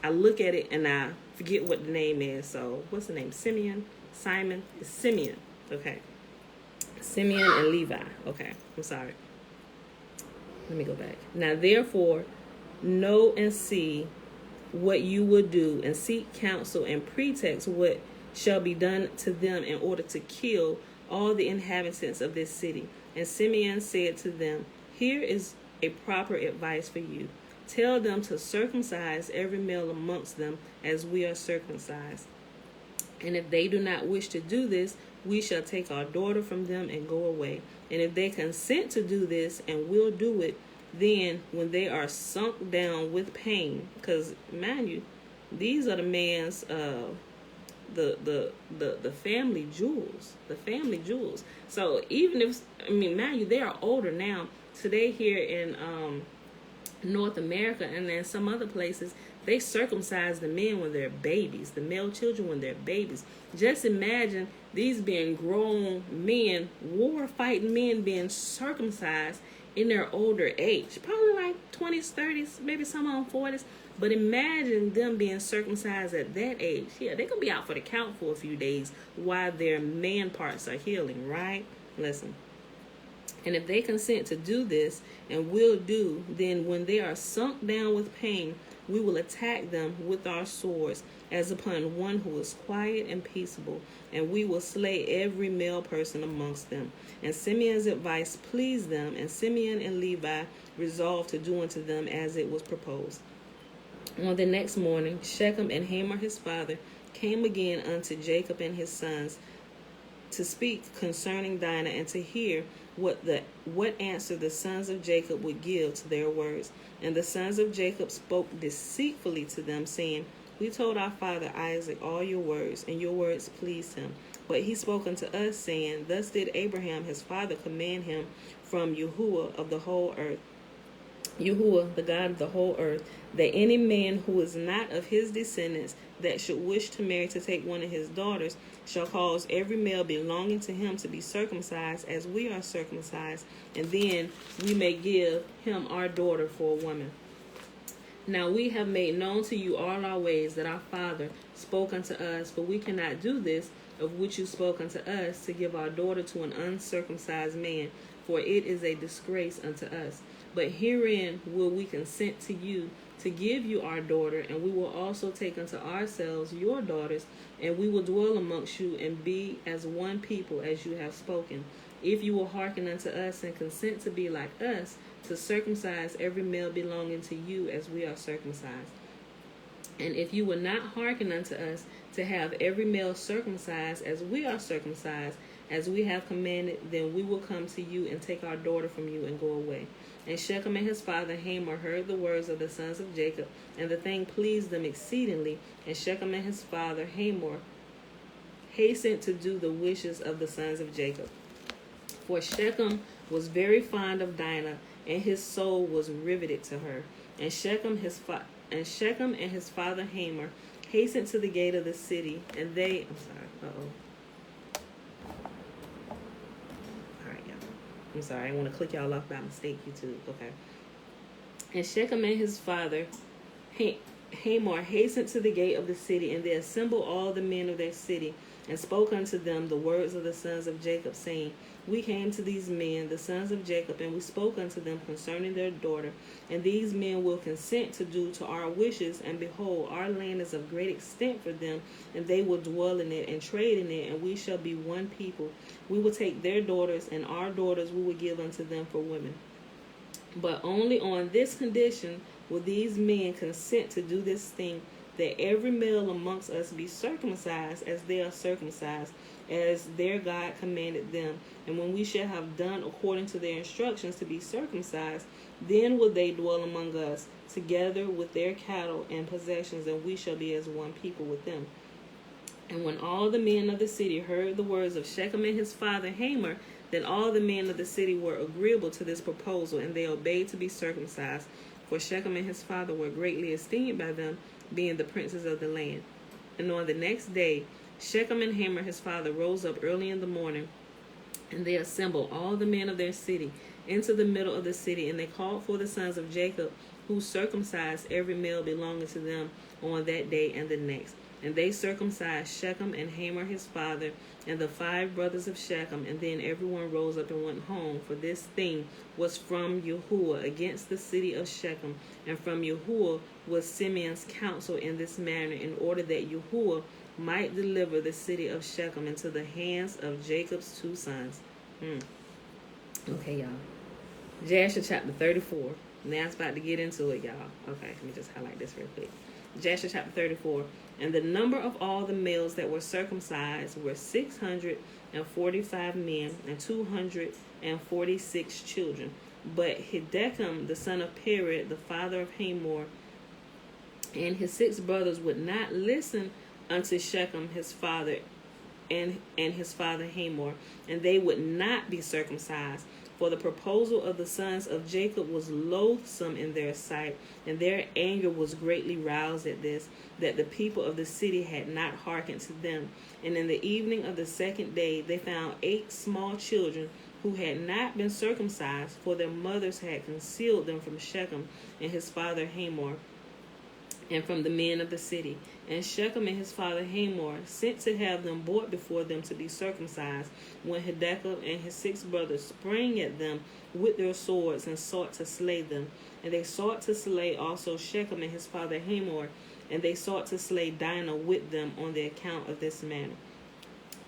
look at it and I forget what the name is. So what's the name? Simeon? Simon? It's Simeon. Okay. Simeon and Levi. Okay. I'm sorry. Let me go back. Now therefore, know and see what you would do, and seek counsel and pretext what shall be done to them, in order to kill all the inhabitants of this city. And Simeon said to them, here is a proper advice for you. Tell them to circumcise every male amongst them as we are circumcised. And if they do not wish to do this, we shall take our daughter from them and go away. And if they consent to do this and will do it, then when they are sunk down with pain, because mind you, these are the man's the family jewels. So even if, mind you, they are older now. Today here in North America and then some other places, they circumcise the men when they're babies, the male children when they're babies. Just imagine these being grown men, war fighting men, being circumcised in their older age, probably like 20s, 30s, maybe some on 40s. But imagine them being circumcised at that age. Yeah, they could be out for the count for a few days while their man parts are healing, right? Listen. And if they consent to do this, and will do, then when they are sunk down with pain, we will attack them with our swords, as upon one who is quiet and peaceable, and we will slay every male person amongst them. And Simeon's advice pleased them, and Simeon and Levi resolved to do unto them as it was proposed. On the next morning, Shechem and Hamor his father came again unto Jacob and his sons to speak concerning Dinah, and to hear what answer the sons of Jacob would give to their words. And the sons of Jacob spoke deceitfully to them, saying, We told our father Isaac all your words, and your words pleased him. But he spoke unto us, saying, Thus did Abraham his father command him from Yahuah of the whole earth, Yahuah, the God of the whole earth, that any man who is not of his descendants that should wish to marry to take one of his daughters shall cause every male belonging to him to be circumcised as we are circumcised, and then we may give him our daughter for a woman. Now we have made known to you all our ways that our father spoke unto us, for we cannot do this of which you spoke unto us, to give our daughter to an uncircumcised man, for it is a disgrace unto us. But herein will we consent to you to give you our daughter, and we will also take unto ourselves your daughters, and we will dwell amongst you and be as one people as you have spoken. If you will hearken unto us and consent to be like us, to circumcise every male belonging to you as we are circumcised. And if you will not hearken unto us, to have every male circumcised as we are circumcised, as we have commanded, then we will come to you and take our daughter from you and go away. And Shechem and his father Hamor heard the words of the sons of Jacob, and the thing pleased them exceedingly. And Shechem and his father Hamor hastened to do the wishes of the sons of Jacob. For Shechem was very fond of Dinah, and his soul was riveted to her. And Shechem and his father Hamor hastened to the gate of the city, and they I'm sorry, I want to click y'all off by mistake, YouTube. Okay. And Shechem and his father Hamor hastened to the gate of the city, and they assembled all the men of their city, and spoke unto them the words of the sons of Jacob, saying, We came to these men, the sons of Jacob, and we spoke unto them concerning their daughter, and these men will consent to do to our wishes, and behold, our land is of great extent for them, and they will dwell in it and trade in it, and we shall be one people. We will take their daughters, and our daughters we will give unto them for women. But only on this condition will these men consent to do this thing, that every male amongst us be circumcised as they are circumcised, as their God commanded them. And when we shall have done according to their instructions to be circumcised, then will they dwell among us, together with their cattle and possessions, and we shall be as one people with them. And when all the men of the city heard the words of Shechem and his father Hamor, then all the men of the city were agreeable to this proposal, and they obeyed to be circumcised. For Shechem and his father were greatly esteemed by them, being the princes of the land. And on the next day, Shechem and Hamor his father rose up early in the morning, and they assembled all the men of their city into the middle of the city, and they called for the sons of Jacob, who circumcised every male belonging to them on that day and the next. And they circumcised Shechem and Hamor his father, and the 5 brothers of Shechem. And then everyone rose up and went home, for this thing was from Yahuah against the city of Shechem. And from Yahuah was Simeon's counsel in this manner, in order that Yahuah might deliver the city of Shechem into the hands of Jacob's 2 sons. Okay, y'all. Jasher chapter 34. Now it's about to get into it, y'all. Okay, let me just highlight this real quick. Jasher chapter 34. And the number of all the males that were circumcised were 645 men and 246 children. But Hiddekim, the son of Pered, the father of Hamor, and his 6 brothers would not listen unto Shechem his father and his father Hamor, and they would not be circumcised. For the proposal of the sons of Jacob was loathsome in their sight, and their anger was greatly roused at this, that the people of the city had not hearkened to them. And in the evening of the 2nd day they found 8 small children, who had not been circumcised, for their mothers had concealed them from Shechem and his father Hamor, and from the men of the city. And Shechem and his father Hamor sent to have them brought before them to be circumcised, when Hiddekel and his 6 brothers sprang at them with their swords and sought to slay them. And they sought to slay also Shechem and his father Hamor, and they sought to slay Dinah with them on the account of this manner.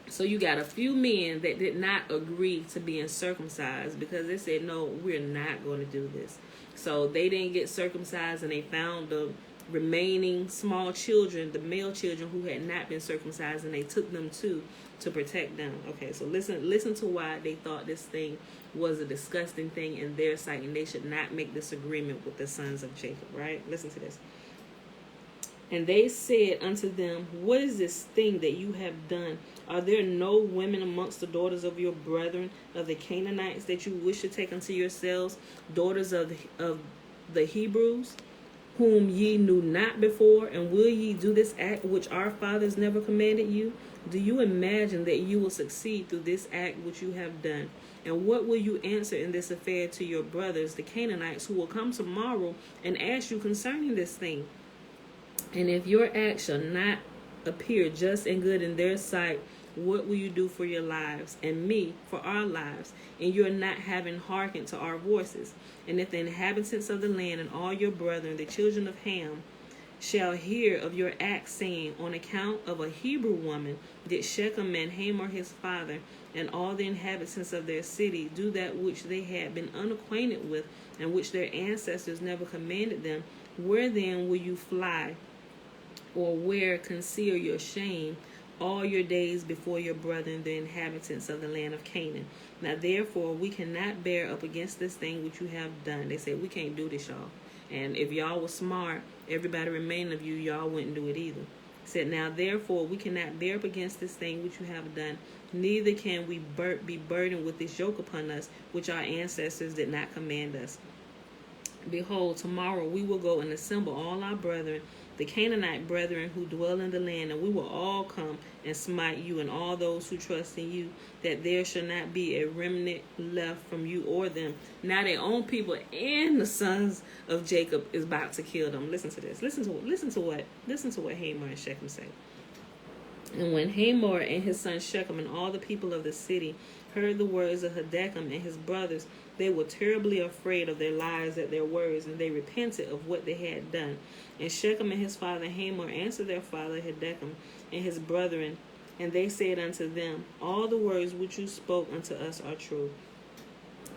So you got a few men that did not agree to being circumcised, because they said, no, we're not going to do this. So they didn't get circumcised, and they found the remaining small children, the male children who had not been circumcised, and they took them to protect them. Okay, so listen to why they thought this thing was a disgusting thing in their sight, and they should not make this agreement with the sons of Jacob, right? Listen to this. And they said unto them, what is this thing that you have done? Are there no women amongst the daughters of your brethren of the Canaanites that you wish to take unto yourselves, daughters of the Hebrews, whom ye knew not before? And will ye do this act which our fathers never commanded you? Do you imagine that you will succeed through this act which you have done? And what will you answer in this affair to your brothers, the Canaanites, who will come tomorrow and ask you concerning this thing? And if your act shall not appear just and good in their sight, what will you do for your lives, and me for our lives, and your not having hearkened to our voices? And if the inhabitants of the land and all your brethren, the children of Ham, shall hear of your act, saying, on account of a Hebrew woman did Shechem and Hamor his father, and all the inhabitants of their city, do that which they had been unacquainted with, and which their ancestors never commanded them, where then will you fly, or where conceal your shame all your days before your brethren, the inhabitants of the land of Canaan? Now therefore we cannot bear up against this thing which you have done. They said, we can't do this, y'all. And if y'all was smart, everybody remaining of you, y'all wouldn't do it either. Said, now therefore we cannot bear up against this thing which you have done, neither can we be burdened with this yoke upon us, which our ancestors did not command us. Behold, tomorrow we will go and assemble all our brethren, the Canaanite brethren who dwell in the land, and we will all come and smite you and all those who trust in you, that there shall not be a remnant left from you or them. Now their own people and the sons of Jacob is about to kill them. Listen to this. Listen to what Hamor and Shechem say. And when Hamor and his son Shechem and all the people of the city heard the words of Hiddekel and his brothers, they were terribly afraid of their lives at their words, and they repented of what they had done. And Shechem and his father Hamor answered their father Hiddekel and his brethren, and they said unto them, all the words which you spoke unto us are true.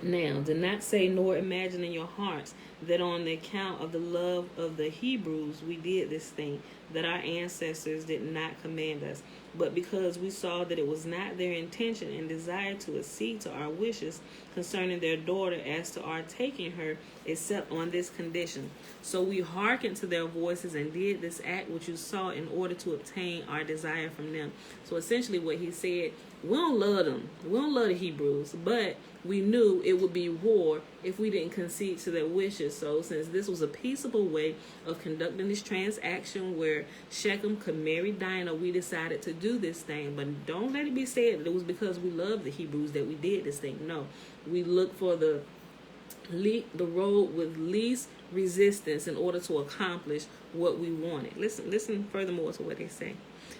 Now, do not say nor imagine in your hearts that on the account of the love of the Hebrews we did this thing, that our ancestors did not command us, but because we saw that it was not their intention and desired to accede to our wishes concerning their daughter as to our taking her, except on this condition. So we hearkened to their voices and did this act which you saw, in order to obtain our desire from them. So essentially what he said, we don't love them. We don't love the Hebrews, but we knew it would be war if we didn't concede to their wishes. So since this was a peaceable way of conducting this transaction where Shechem could marry Dinah, we decided to do this thing. But don't let it be said that it was because we love the Hebrews that we did this thing. No, we looked for the road with least resistance in order to accomplish what we wanted. Listen furthermore to what they say.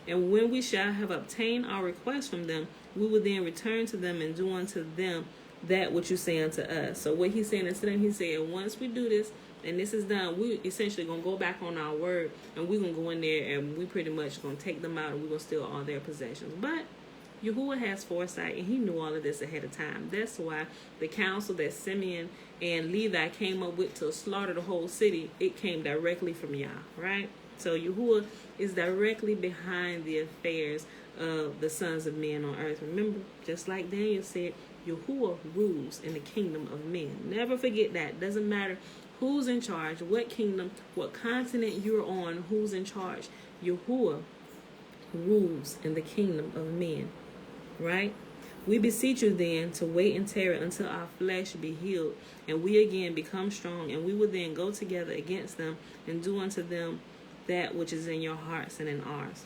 And when we shall have obtained our request from them, we will then return to them and do unto them that which you say unto us. So what he's saying is to them, he said, once we do this and this is done, we essentially going to go back on our word, and we're going to go in there and we pretty much going to take them out, and we're going to steal all their possessions. But Yahuah has foresight, and he knew all of this ahead of time. That's why the counsel that Simeon and Levi came up with to slaughter the whole city, it came directly from Yah, right? So Yahuah is directly behind the affairs of the sons of men on earth. Remember, just like Daniel said, Yahuah rules in the kingdom of men. Never forget that. Doesn't matter who's in charge, what kingdom, what continent you're on, who's in charge. Yahuah rules in the kingdom of men, right? We beseech you then to wait in terror until our flesh be healed, and we again become strong, and we will then go together against them and do unto them that which is in your hearts and in ours.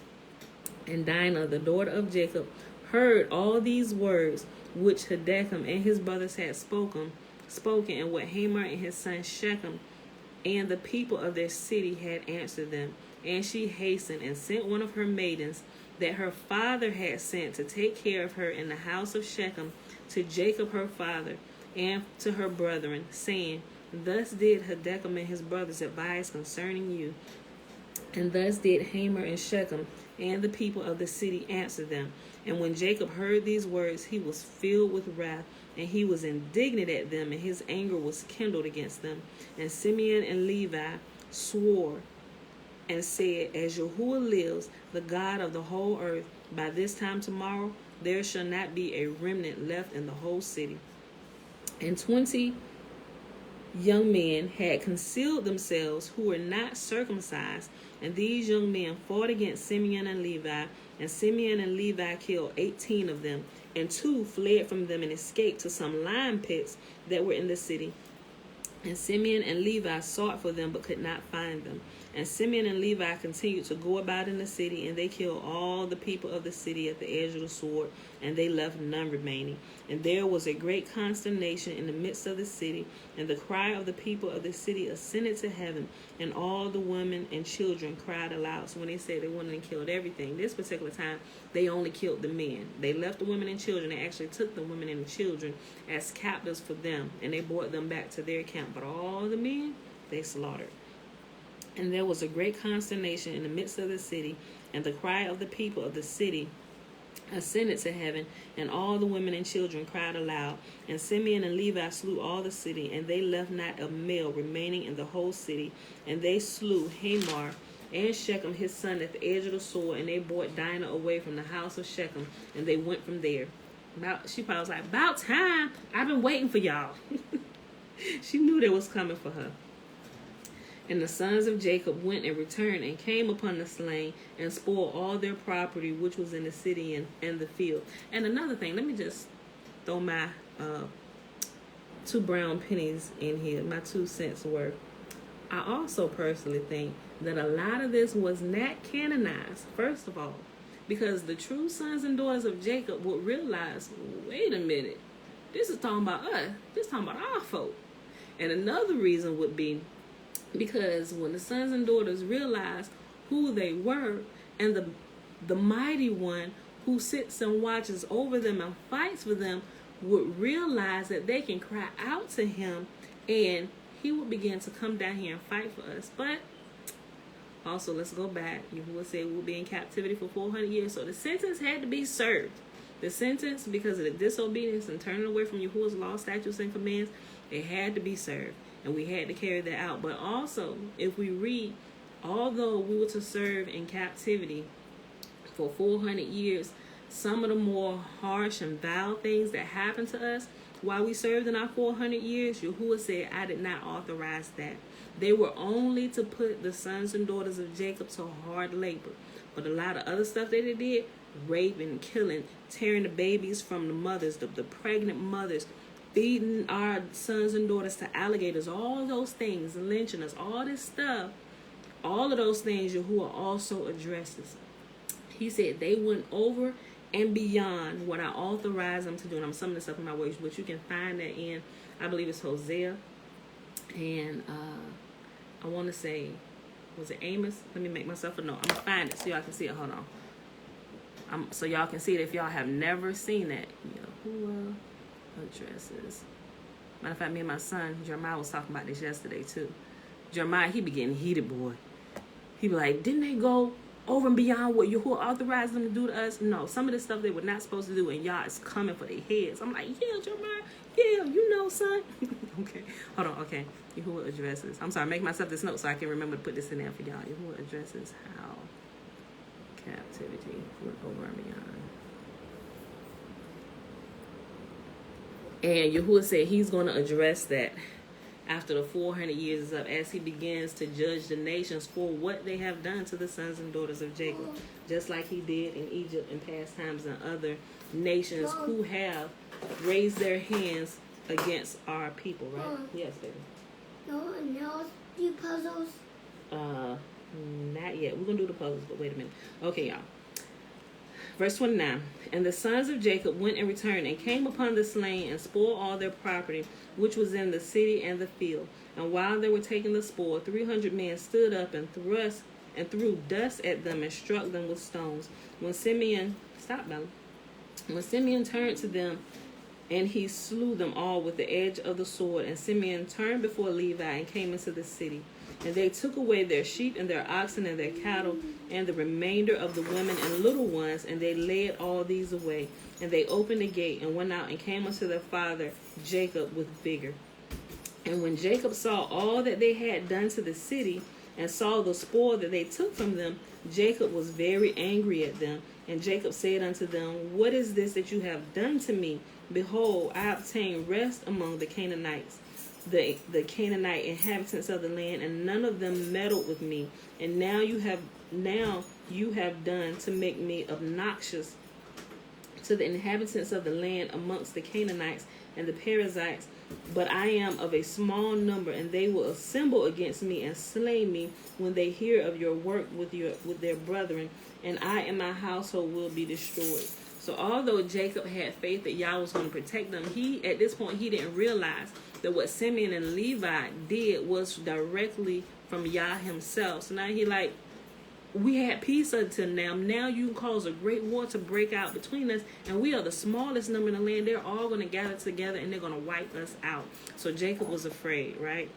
And Dinah, the daughter of Jacob, heard all these words which Hiddekim and his brothers had spoken, and what Hamor and his son Shechem and the people of their city had answered them. And she hastened and sent one of her maidens that her father had sent to take care of her in the house of Shechem to Jacob her father and to her brethren, saying, Thus did Hiddekim and his brothers advise concerning you. And thus did Hamor and Shechem and the people of the city answer them. And when Jacob heard these words, he was filled with wrath, and he was indignant at them, and his anger was kindled against them. And Simeon and Levi swore and said, As Yahuah lives, the God of the whole earth, by this time tomorrow there shall not be a remnant left in the whole city. And 20 young men had concealed themselves who were not circumcised, and these young men fought against Simeon and Levi, and Simeon and Levi killed 18 of them, and 2 fled from them and escaped to some lime pits that were in the city. And Simeon and Levi sought for them, but could not find them. And Simeon and Levi continued to go about in the city, and they killed all the people of the city at the edge of the sword, and they left none remaining. And there was a great consternation in the midst of the city, and the cry of the people of the city ascended to heaven, and all the women and children cried aloud. So when they said they went and killed everything, this particular time, they only killed the men. They left the women and children. They actually took the women and the children as captives for them, and they brought them back to their camp. But all the men, they slaughtered. And there was a great consternation in the midst of the city, and the cry of the people of the city ascended to heaven, and all the women and children cried aloud. And Simeon and Levi slew all the city, and they left not a male remaining in the whole city. And they slew Hamor and Shechem his son at the edge of the sword, and they brought Dinah away from the house of Shechem, and they went from there. She probably was like, about time. I've been waiting for y'all. She knew they was coming for her. And the sons of Jacob went and returned and came upon the slain and spoiled all their property which was in the city and the field. And another thing, let me just throw my 2 brown pennies in here, my 2 cents worth. I also personally think that a lot of this was not canonized, first of all, because the true sons and daughters of Jacob would realize, wait a minute, this is talking about us. This is talking about our folk. And another reason would be because when the sons and daughters realized who they were, and the mighty one who sits and watches over them and fights for them would realize that they can cry out to him, and he would begin to come down here and fight for us. But also, let's go back. Yahuah said we'll be in captivity for 400 years. So the sentence had to be served. The sentence, because of the disobedience and turning away from Yahuah's law, statutes, and commands, it had to be served. And we had to carry that out. But also, if we read, although we were to serve in captivity for 400 years, some of the more harsh and vile things that happened to us while we served in our 400 years, Yahuah said, I did not authorize that. They were only to put the sons and daughters of Jacob to hard labor. But a lot of other stuff that they did, raping, killing, tearing the babies from the mothers, the pregnant mothers, feeding our sons and daughters to alligators, all of those things, lynching us, all this stuff, all of those things Yahuah also addresses. He said they went over and beyond what I authorized them to do. And I'm summing this up in my words, but you can find that in, I believe it's Hosea, and I want to say, was it Amos? Let me make myself a note. I'm going to find it so y'all can see it. Hold on. So y'all can see it if y'all have never seen that. Yahuah addresses. Matter of fact, me and my son Jeremiah was talking about this yesterday too. Jeremiah, he be getting heated, boy. He be like, didn't they go over and beyond what Yahuah authorized them to do to us? No, some of the stuff they were not supposed to do, and y'all is coming for their heads. I'm like, yeah, Jeremiah, yeah, you know, son. Okay, hold on. Okay, Yahuah addresses. I'm sorry, make myself this note so I can remember to put this in there for y'all. Yahuah addresses how captivity went over and beyond. And Yahuah said he's going to address that after the 400 years is up, as he begins to judge the nations for what they have done to the sons and daughters of Jacob, just like he did in Egypt in past times and other nations who have raised their hands against our people, right? Yes, baby. No, now let's do puzzles. Not yet. We're going to do the puzzles, but wait a minute. Okay, y'all. Verse 29. And the sons of Jacob went and returned and came upon the slain and spoiled all their property, which was in the city and the field. And while they were taking the spoil, 300 men stood up and threw dust at them and struck them with stones. When Simeon turned to them, and he slew them all with the edge of the sword. And Simeon turned before Levi and came into the city. And they took away their sheep and their oxen and their cattle and the remainder of the women and little ones, and they led all these away. And they opened the gate and went out and came unto their father Jacob with vigor. And when Jacob saw all that they had done to the city, and saw the spoil that they took from them, Jacob was very angry at them. And Jacob said unto them, What is this that you have done to me? Behold, I obtained rest among the Canaanites, the Canaanite inhabitants of the land, and none of them meddled with me. And now you have done to make me obnoxious to the inhabitants of the land amongst the Canaanites and the Perizzites. But I am of a small number, and they will assemble against me and slay me when they hear of your work with their brethren, and I and my household will be destroyed. So although Jacob had faith that Yah was going to protect them, at this point he didn't realize that what Simeon and Levi did was directly from Yah himself. So now we had peace until now. Now you cause a great war to break out between us, and we are the smallest number in the land. They're all going to gather together, and they're going to wipe us out. So Jacob was afraid, right?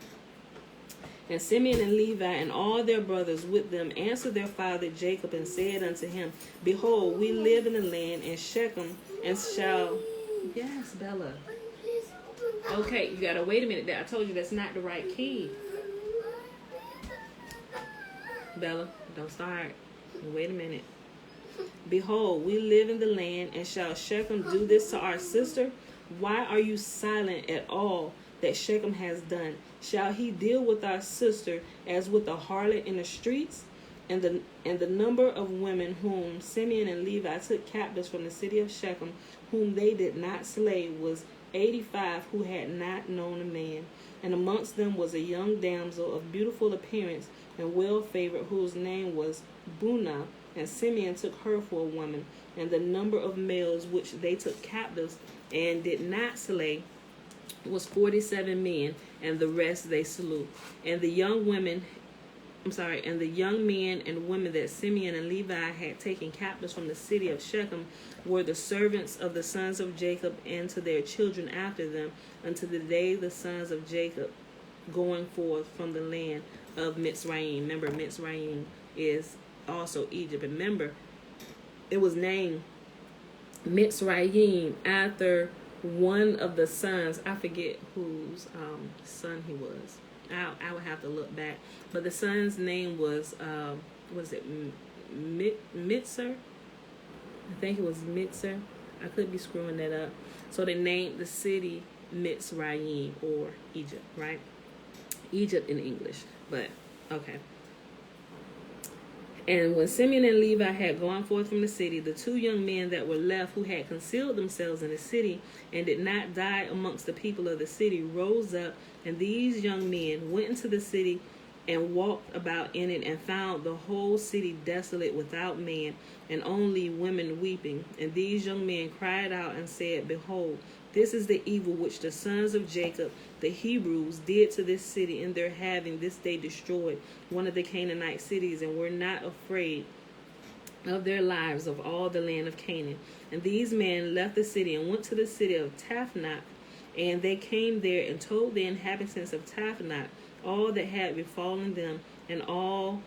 And Simeon and Levi and all their brothers with them answered their father Jacob and said unto him, Behold, we live in the land in Shechem, and shall... Yes, Bella. Okay, you got to wait a minute. I told you that's not the right key. Bella, don't start. Wait a minute. Behold, we live in the land, and shall Shechem do this to our sister? Why are you silent at all that Shechem has done? Shall he deal with our sister as with a harlot in the streets? And the number of women whom Simeon and Levi took captives from the city of Shechem, whom they did not slay, was 85 who had not known a man. And amongst them was a young damsel of beautiful appearance and well favored, whose name was Bunah. And Simeon took her for a woman. And the number of males which they took captives and did not slay was 47 men, and the rest they slew. And the young men and women that Simeon and Levi had taken captives from the city of Shechem were the servants of the sons of Jacob, and to their children after them, unto the day the sons of Jacob going forth from the land of Mitzrayim. Remember, Mitzrayim is also Egypt. Remember, it was named Mitzrayim after one of the sons. I forget whose son he was. I would have to look back. But the son's name was Mitzer? I think it was Mitzer. I could be screwing that up. So they named the city Mitzrayim, or Egypt, right? Egypt in English. But, okay. And when Simeon and Levi had gone forth from the city, the two young men that were left, who had concealed themselves in the city and did not die amongst the people of the city, rose up, and these young men went into the city and walked about in it, and found the whole city desolate without man, and only women weeping. And these young men cried out and said, Behold, this is the evil which the sons of Jacob, the Hebrews, did to this city in their having this day destroyed one of the Canaanite cities, and were not afraid of their lives of all the land of Canaan. And these men left the city and went to the city of Taphnach, and they came there and told the inhabitants of Taphnach all that had befallen them, and all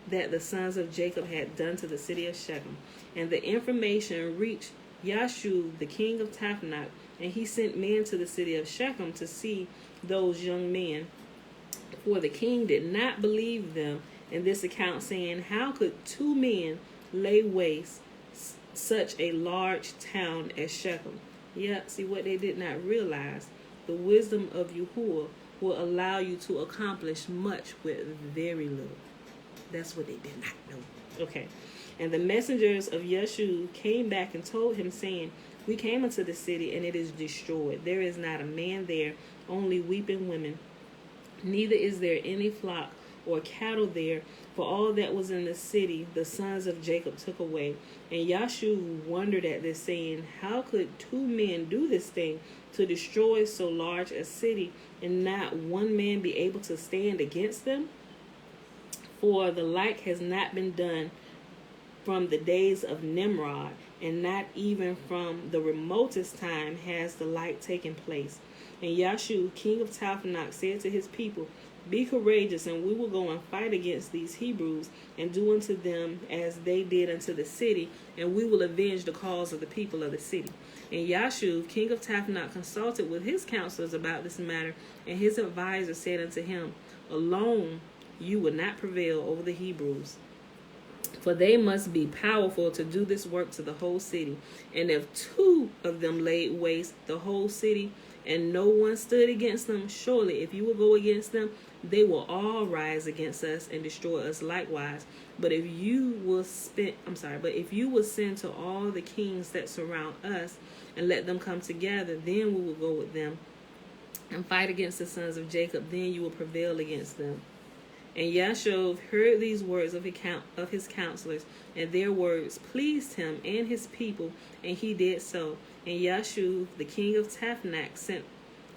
that the sons of Jacob had done to the city of Shechem. And the information reached Jasher, the king of Taphnach, and he sent men to the city of Shechem to see those young men. For the king did not believe them in this account, saying, How could two men lay waste such a large town as Shechem? Yeah, see, what they did not realize, the wisdom of Yahuah will allow you to accomplish much with very little. That's what they did not know. Okay. And the messengers of Jasher came back and told him, saying, We came into the city, and it is destroyed. There is not a man there, only weeping women. Neither is there any flock or cattle there, for all that was in the city the sons of Jacob took away. And Jasher wondered at this, saying, How could 2 men do this thing, to destroy so large a city, and not one man be able to stand against them? For the like has not been done from the days of Nimrod, and not even from the remotest time has the like taken place. And Jasher, king of Taphanach, said to his people, Be courageous, and we will go and fight against these Hebrews, and do unto them as they did unto the city, and we will avenge the cause of the people of the city. And Jasher, king of Taphanach, consulted with his counselors about this matter, and his advisors said unto him, Alone you will not prevail over the Hebrews, for they must be powerful to do this work to the whole city. And if 2 of them laid waste the whole city, and no one stood against them, surely if you will go against them, they will all rise against us and destroy us likewise. But if you will send to all the kings that surround us, and let them come together, then we will go with them and fight against the sons of Jacob. Then you will prevail against them. And Jasher heard these words of his counselors, and their words pleased him and his people, and he did so. And Jasher, the king of Taphanach, sent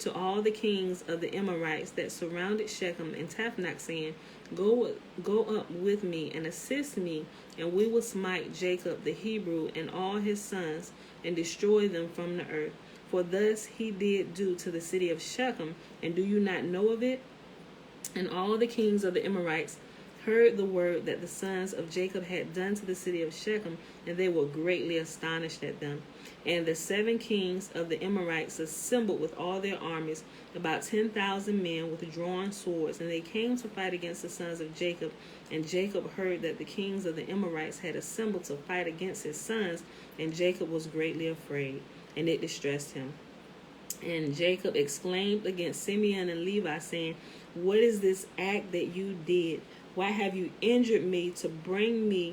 to all the kings of the Amorites that surrounded Shechem and Taphanach, saying, Go up with me and assist me, and we will smite Jacob the Hebrew and all his sons, and destroy them from the earth. For thus he did do to the city of Shechem, and do you not know of it? And all the kings of the Amorites heard the word that the sons of Jacob had done to the city of Shechem, and they were greatly astonished at them. And the 7 kings of the Amorites assembled with all their armies, about 10,000 men with drawn swords, and they came to fight against the sons of Jacob. And Jacob heard that the kings of the Amorites had assembled to fight against his sons, and Jacob was greatly afraid, and it distressed him. And Jacob exclaimed against Simeon and Levi, saying, What is this act that you did? Why have you injured me to bring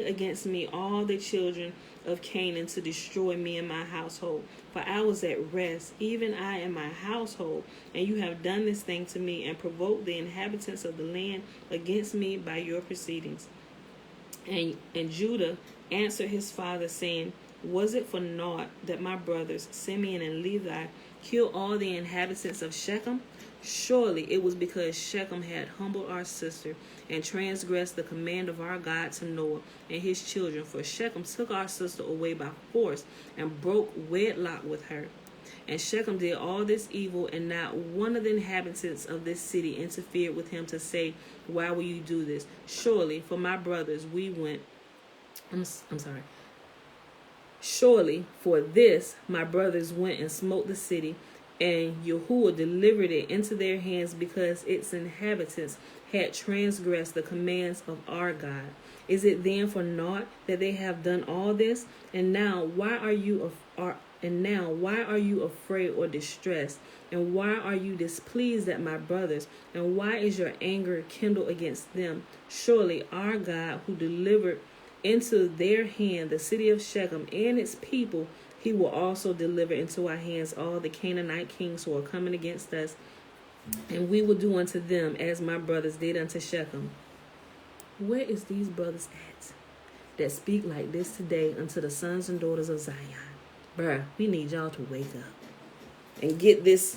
against me all the children of Canaan to destroy me and my household? For I was at rest, even I and my household, and you have done this thing to me, and provoked the inhabitants of the land against me by your proceedings. And Judah answered his father, saying, Was it for naught that my brothers Simeon and Levi killed all the inhabitants of Shechem? Surely it was because Shechem had humbled our sister and transgressed the command of our God to Noah and his children. For Shechem took our sister away by force and broke wedlock with her. And Shechem did all this evil, and not one of the inhabitants of this city interfered with him to say, Why will you do this? Surely for my brothers we went. Surely for this my brothers went and smote the city, and Yahuah delivered it into their hands, because its inhabitants had transgressed the commands of our God. Is it then for naught that they have done all this? And now why are you afraid or distressed? And why are you displeased at my brothers? And why is your anger kindled against them? Surely our God, who delivered into their hand the city of Shechem and its people, he will also deliver into our hands all the Canaanite kings who are coming against us, and we will do unto them as my brothers did unto Shechem. Where is these brothers at that speak like this today unto the sons and daughters of Zion? Bruh, we need y'all to wake up and get this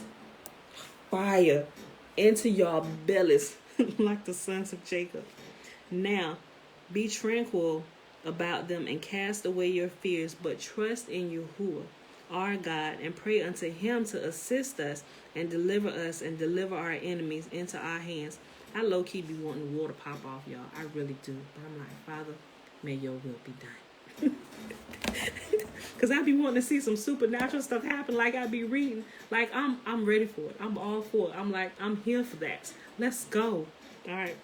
fire into y'all bellies like the sons of Jacob. Now, be tranquil about them and cast away your fears, but trust in Yahuah, our God, and pray unto him to assist us and deliver our enemies into our hands. I low-key be wanting the water to pop off, y'all. I really do. But I'm like, Father, may your will be done. Because I be wanting to see some supernatural stuff happen, like I be reading. Like, I'm ready for it. I'm all for it. I'm like, I'm here for that. Let's go. All right.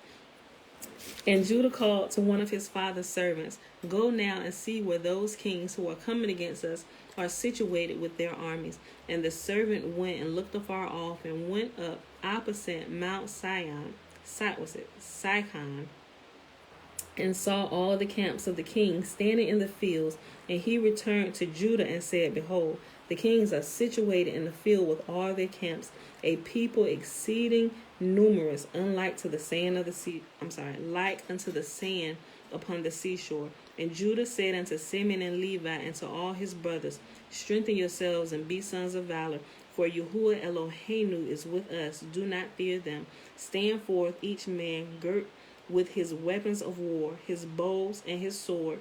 And Judah called to one of his father's servants, Go now and see where those kings who are coming against us are situated with their armies. And the servant went and looked afar off, and went up opposite Mount Sihon, and saw all the camps of the kings standing in the fields. And he returned to Judah and said, Behold, The kings are situated in the field with all their camps, a people exceeding numerous, unlike to the sand of the sea. Like unto the sand upon the seashore. And Judah said unto Simeon and Levi and to all his brothers, strengthen yourselves and be sons of valor, for Yahuah Eloheinu is with us. Do not fear them. Stand forth, each man girt with his weapons of war, his bows and his sword,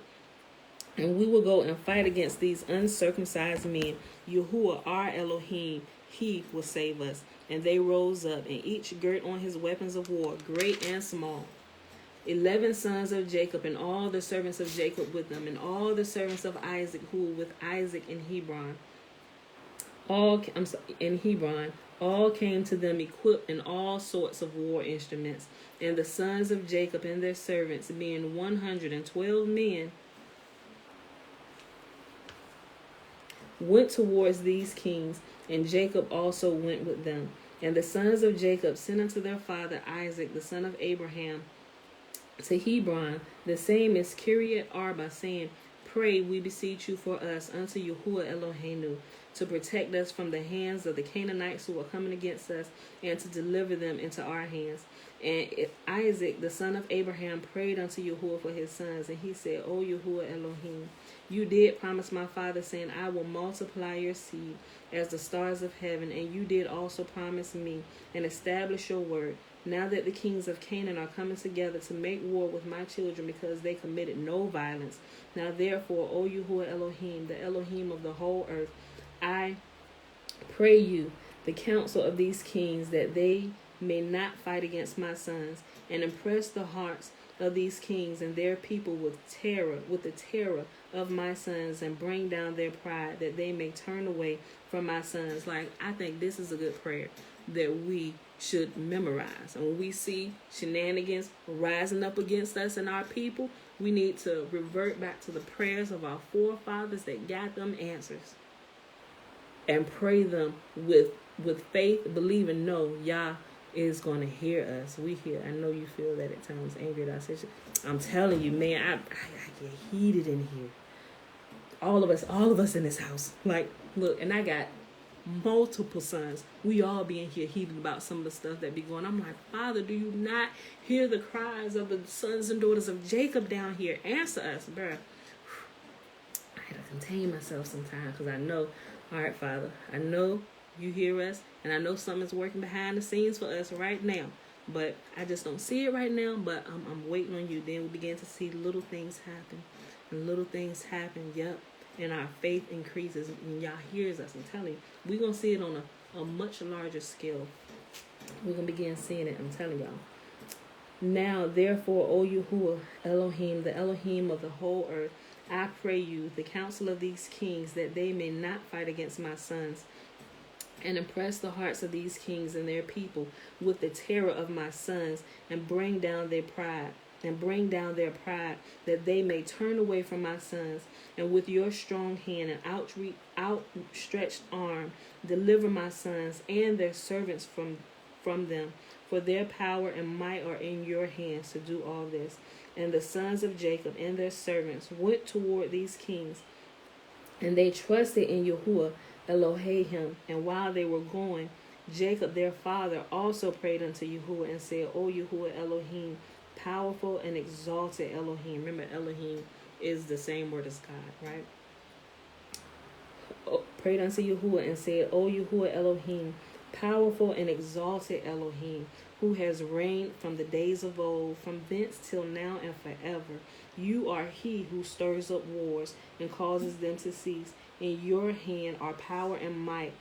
and we will go and fight against these uncircumcised men. Yahuah, our Elohim, he will save us. And they rose up, and each girt on his weapons of war, great and small. 11 sons of Jacob, and all the servants of Jacob with them, and all the servants of Isaac, who were with Isaac in Hebron. All came to them equipped in all sorts of war instruments. And the sons of Jacob and their servants, being 112 men, went towards these kings, and Jacob also went with them. And the sons of Jacob sent unto their father Isaac, the son of Abraham, to Hebron, the same is Kiriath Arba, saying, pray, we beseech you, for us unto Yahuah Eloheinu, to protect us from the hands of the Canaanites who are coming against us, and to deliver them into our hands. And Isaac, the son of Abraham, prayed unto Yahuah for his sons, and he said, O Yahuah Elohim, you did promise my father, saying, I will multiply your seed as the stars of heaven, and you did also promise me and establish your word. Now that the kings of Canaan are coming together to make war with my children, because they committed no violence. Now therefore, O Yahuah Elohim, the Elohim of the whole earth, I pray you the counsel of these kings, that they may not fight against my sons, and impress the hearts of these kings and their people with the terror of my sons, and bring down their pride, that they may turn away from my sons. Like, I think this is a good prayer that we should memorize. And when we see shenanigans rising up against us and our people, we need to revert back to the prayers of our forefathers that got them answers, and pray them with faith, believing, no, Yah is going to hear us. We hear. I know you feel that at times, angry at our situation. I'm telling you, man, I get heated in here. All of us in this house. Like, look, and I got multiple sons. We all be in here heated about some of the stuff that be going on. I'm like, Father, do you not hear the cries of the sons and daughters of Jacob down here? Answer us, bruh. I had to contain myself sometimes, because I know, all right, Father, I know you hear us, and I know something's working behind the scenes for us right now, but I just don't see it right now, but I'm waiting on you. Then we begin to see little things happen, and little things happen, yep, and our faith increases, and Yah hears us. I'm telling you, we're going to see it on a much larger scale. We're going to begin seeing it, I'm telling y'all. Now, therefore, O Yahuah Elohim, the Elohim of the whole earth, I pray you the counsel of these kings, that they may not fight against my sons, and impress the hearts of these kings and their people with the terror of my sons, and bring down their pride, that they may turn away from my sons, and with your strong hand and outstretched arm deliver my sons and their servants from them, for their power and might are in your hands to do all this. And the sons of Jacob and their servants went toward these kings, and they trusted in Yahuah Elohim. And while they were going, Jacob their father also prayed unto Yahuah and said, O Yahuah Elohim, powerful and exalted Elohim. Remember, Elohim is the same word as God, right? Prayed unto Yahuah and said, O Yahuah Elohim, powerful and exalted Elohim, who has reigned from the days of old, from thence till now and forever. You are he who stirs up wars and causes them to cease. In your hand are power and might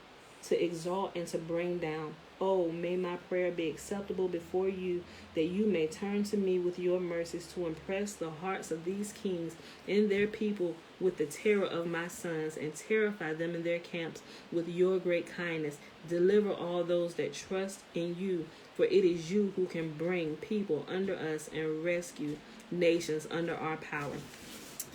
to exalt and to bring down. Oh, may my prayer be acceptable before you, that you may turn to me with your mercies, to impress the hearts of these kings and their people with the terror of my sons, and terrify them in their camps with your great kindness. Deliver all those that trust in you, for it is you who can bring people under us and rescue nations under our power.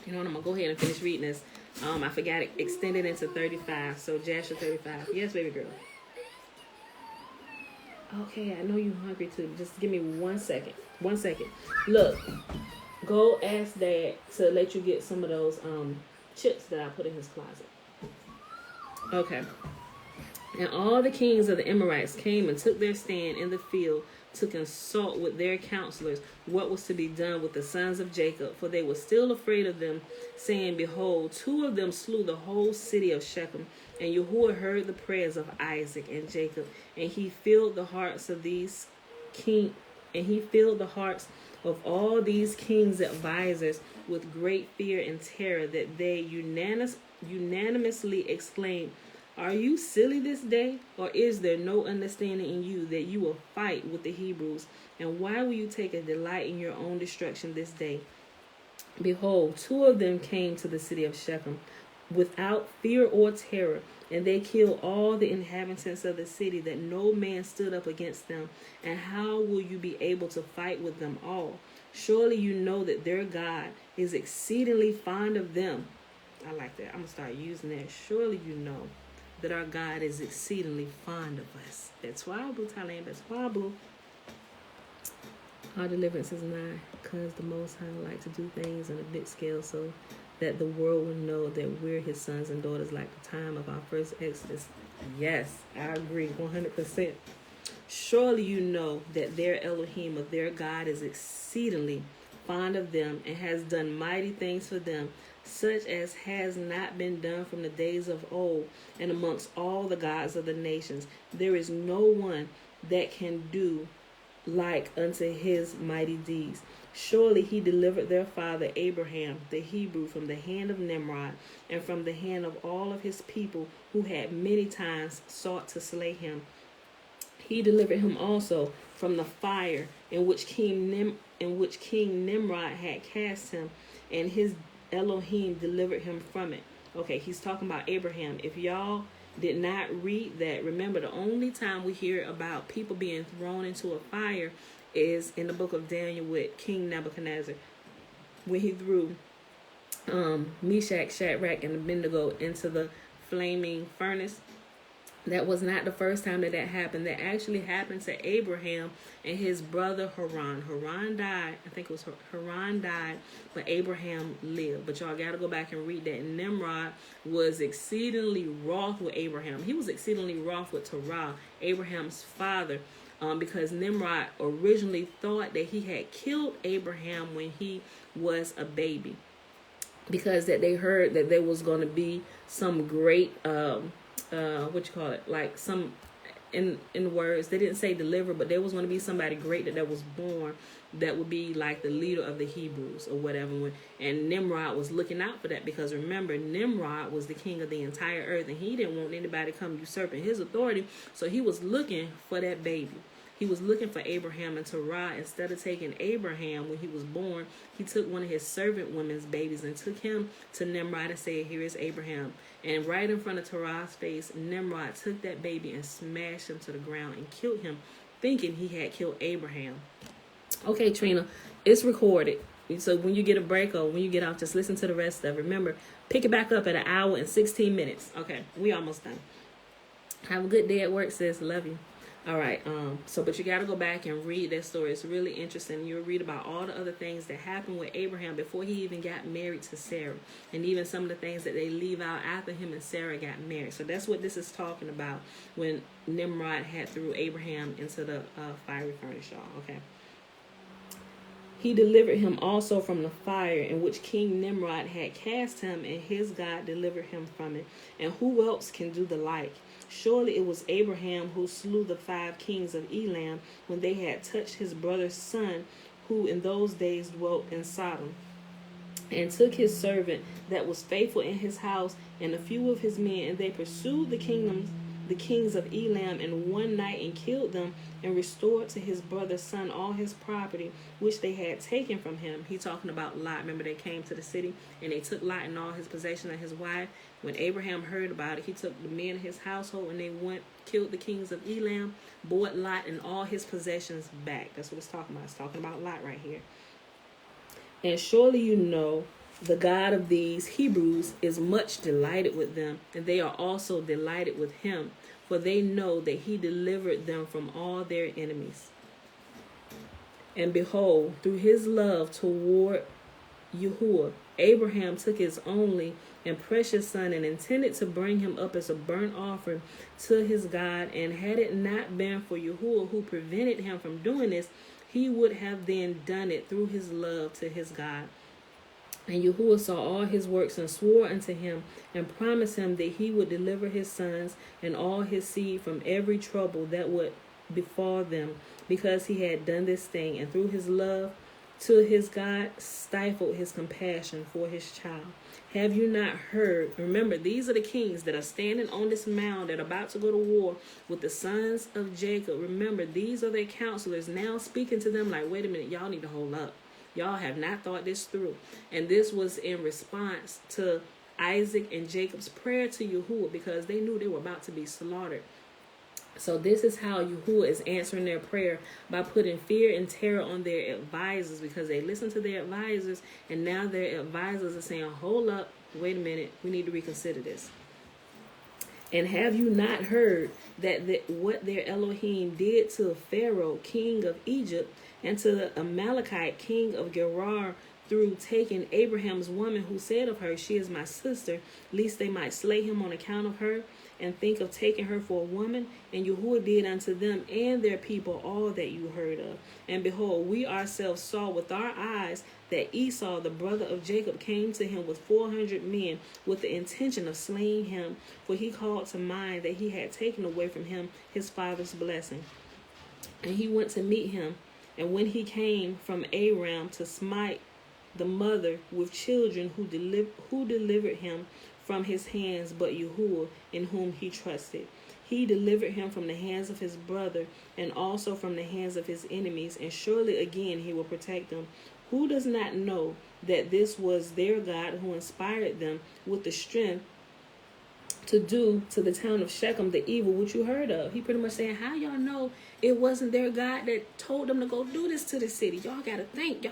You know what, I'm going to go ahead and finish reading this. I forgot it extended into 35, so Jasher 35. Yes, baby girl. Okay, I know you're hungry too. Just give me 1 second. 1 second. Look, go ask Dad to let you get some of those chips that I put in his closet. Okay. And all the kings of the Amorites came and took their stand in the field to consult with their counselors what was to be done with the sons of Jacob, for they were still afraid of them, saying, Behold, 2 of them slew the whole city of Shechem. And Yahuah heard the prayers of Isaac and Jacob, and he filled the hearts of all these kings' advisors with great fear and terror, that they unanimously exclaimed, Are you silly this day? Or is there no understanding in you that you will fight with the Hebrews? And why will you take a delight in your own destruction this day? Behold, 2 of them came to the city of Shechem without fear or terror, and they killed all the inhabitants of the city, that no man stood up against them. And how will you be able to fight with them all? Surely you know that their God is exceedingly fond of them. I like that. I'm going to start using that. Surely you know that our God is exceedingly fond of us. That's why, Blue Thailand. That's why, Blue. Our deliverance is nigh, because the Most High like to do things on a big scale, so that the world will know that we're his sons and daughters, like the time of our first exodus. Yes, I agree 100%. Surely you know that their Elohim, or their God, is exceedingly fond of them, and has done mighty things for them, such as has not been done from the days of old, and amongst all the gods of the nations. There is no one that can do like unto his mighty deeds. Surely he delivered their father Abraham, the Hebrew, from the hand of Nimrod, and from the hand of all of his people, who had many times sought to slay him. He delivered him also from the fire in which King Nimrod had cast him, and his Elohim delivered him from it. Okay, he's talking about Abraham. If y'all did not read that, remember, the only time we hear about people being thrown into a fire is in the book of Daniel with King Nebuchadnezzar, when he threw Meshach, Shadrach, and Abednego into the flaming furnace. That was not the first time that happened. That actually happened to Abraham and his brother Haran. Haran died. I think it was Haran died, but Abraham lived. But y'all got to go back and read that. Nimrod was exceedingly wroth with Abraham. He was exceedingly wroth with Terah, Abraham's father, because Nimrod originally thought that he had killed Abraham when he was a baby, because that they heard that there was going to be some great like some, in words, they didn't say deliver, but there was going to be somebody great that was born that would be like the leader of the Hebrews or whatever. And Nimrod was looking out for that, because remember, Nimrod was the king of the entire earth, and he didn't want anybody to come usurping his authority. So he was looking for that baby. He was looking for Abraham and Terah. Instead of taking Abraham when he was born, he took one of his servant women's babies and took him to Nimrod and said, Here is Abraham. And right in front of Terah's face, Nimrod took that baby and smashed him to the ground and killed him, thinking he had killed Abraham. Okay, Trina, it's recorded. So when you get a break or when you get off, just listen to the rest of it. Remember, pick it back up at 1 hour and 16 minutes. Okay, we almost done. Have a good day at work, sis. Love you. All right, but you got to go back and read that story. It's really interesting. You'll read about all the other things that happened with Abraham before he even got married to Sarah, and even some of the things that they leave out after him and Sarah got married. So that's what this is talking about when Nimrod had threw Abraham into the fiery furnace, y'all, okay? He delivered him also from the fire in which King Nimrod had cast him, and his God delivered him from it. And who else can do the like? Surely it was Abraham who slew the 5 kings of Elam when they had touched his brother's son, who in those days dwelt in Sodom, and took his servant that was faithful in his house and a few of his men, and they pursued the kings of Elam in one night and killed them, and restored to his brother's son all his property which they had taken from him. He talking about Lot. Remember, they came to the city and they took Lot and all his possession and his wife. When Abraham heard about it, he took the men of his household and they went, killed the kings of Elam, bought Lot and all his possessions back. That's what it's talking about. It's talking about Lot right here. And surely you know the God of these Hebrews is much delighted with them, and they are also delighted with him, for they know that he delivered them from all their enemies. And behold, through his love toward Yahuah, Abraham took his only and precious son and intended to bring him up as a burnt offering to his God. And had it not been for Yahuah who prevented him from doing this, he would have then done it through his love to his God. And Yahuah saw all his works and swore unto him and promised him that he would deliver his sons and all his seed from every trouble that would befall them, because he had done this thing, and through his love to his God stifled his compassion for his child. Have you not heard? Remember, these are the kings that are standing on this mound that are about to go to war with the sons of Jacob. Remember, these are their counselors now speaking to them like, wait a minute, y'all need to hold up. Y'all have not thought this through. And this was in response to Isaac and Jacob's prayer to Yahuah, because they knew they were about to be slaughtered. So this is how Yahuah is answering their prayer, by putting fear and terror on their advisors, because they listened to their advisors, and now their advisors are saying, hold up, wait a minute, we need to reconsider this. And have you not heard what their Elohim did to Pharaoh, king of Egypt, and to the Amalekite, king of Gerar, through taking Abraham's woman, who said of her, she is my sister, lest they might slay him on account of her, and think of taking her for a woman? And Yahuah did unto them and their people all that you heard of. And behold, we ourselves saw with our eyes that Esau, the brother of Jacob, came to him with 400 men, with the intention of slaying him, for he called to mind that he had taken away from him his father's blessing. And he went to meet him, and when he came from Aram to smite the mother with children, who delivered him from his hands, but Yahuah, in whom he trusted. He delivered him from the hands of his brother, and also from the hands of his enemies, and surely again he will protect them. Who does not know that this was their God who inspired them with the strength to do to the town of Shechem the evil which you heard of? He pretty much saying, how y'all know it wasn't their God that told them to go do this to the city? Y'all gotta think.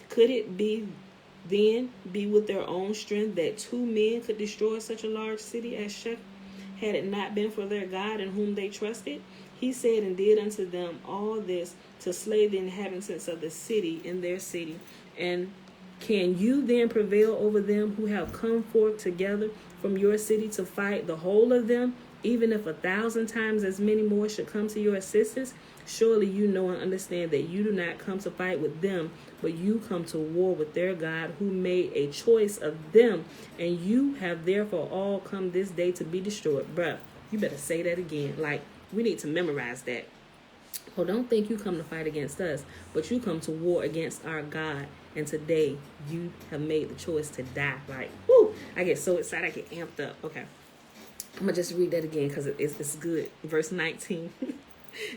Could it be with their own strength that 2 men could destroy such a large city as Shechem, had it not been for their God in whom they trusted? He said and did unto them all this to slay the inhabitants of the city in their city. And can you then prevail over them who have come forth together from your city to fight, the whole of them, even if 1,000 times as many more should come to your assistance? Surely you know and understand that you do not come to fight with them, but you come to war with their God, who made a choice of them, and you have therefore all come this day to be destroyed. Bruh, you better say that again. Like, we need to memorize that. Well, don't think you come to fight against us, but you come to war against our God, and today you have made the choice to die. Like, whoo, I get so excited, I get amped up. Okay, I'm going to just read that again because it's good. Verse 19.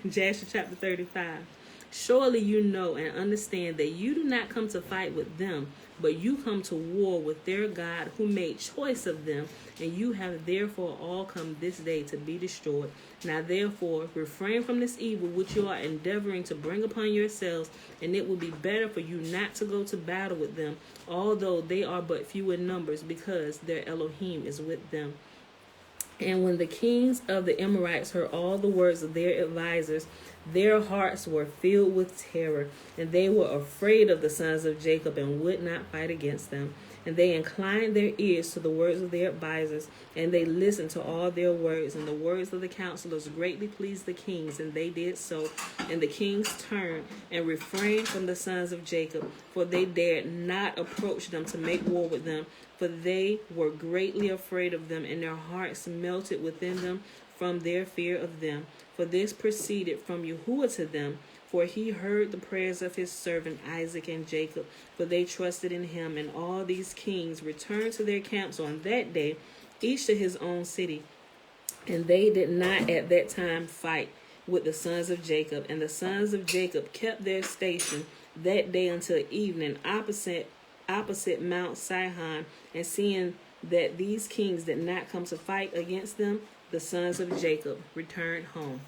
Jasher chapter 35. Surely you know and understand that you do not come to fight with them, but you come to war with their God, who made choice of them, and you have therefore all come this day to be destroyed. Now therefore refrain from this evil which you are endeavoring to bring upon yourselves, and it will be better for you not to go to battle with them, although they are but few in numbers, because their Elohim is with them. And when the kings of the Amorites heard all the words of their advisors, their hearts were filled with terror, and they were afraid of the sons of Jacob and would not fight against them. And they inclined their ears to the words of their advisors, and they listened to all their words. And the words of the counselors greatly pleased the kings, and they did so. And the kings turned and refrained from the sons of Jacob, for they dared not approach them to make war with them, for they were greatly afraid of them, and their hearts melted within them from their fear of them. For this proceeded from Yahuah to them, for he heard the prayers of his servant Isaac and Jacob, for they trusted in him. And all these kings returned to their camps on that day, each to his own city. And they did not at that time fight with the sons of Jacob. And the sons of Jacob kept their station that day until evening, opposite Mount Sihon. And seeing that these kings did not come to fight against them, the sons of Jacob returned home.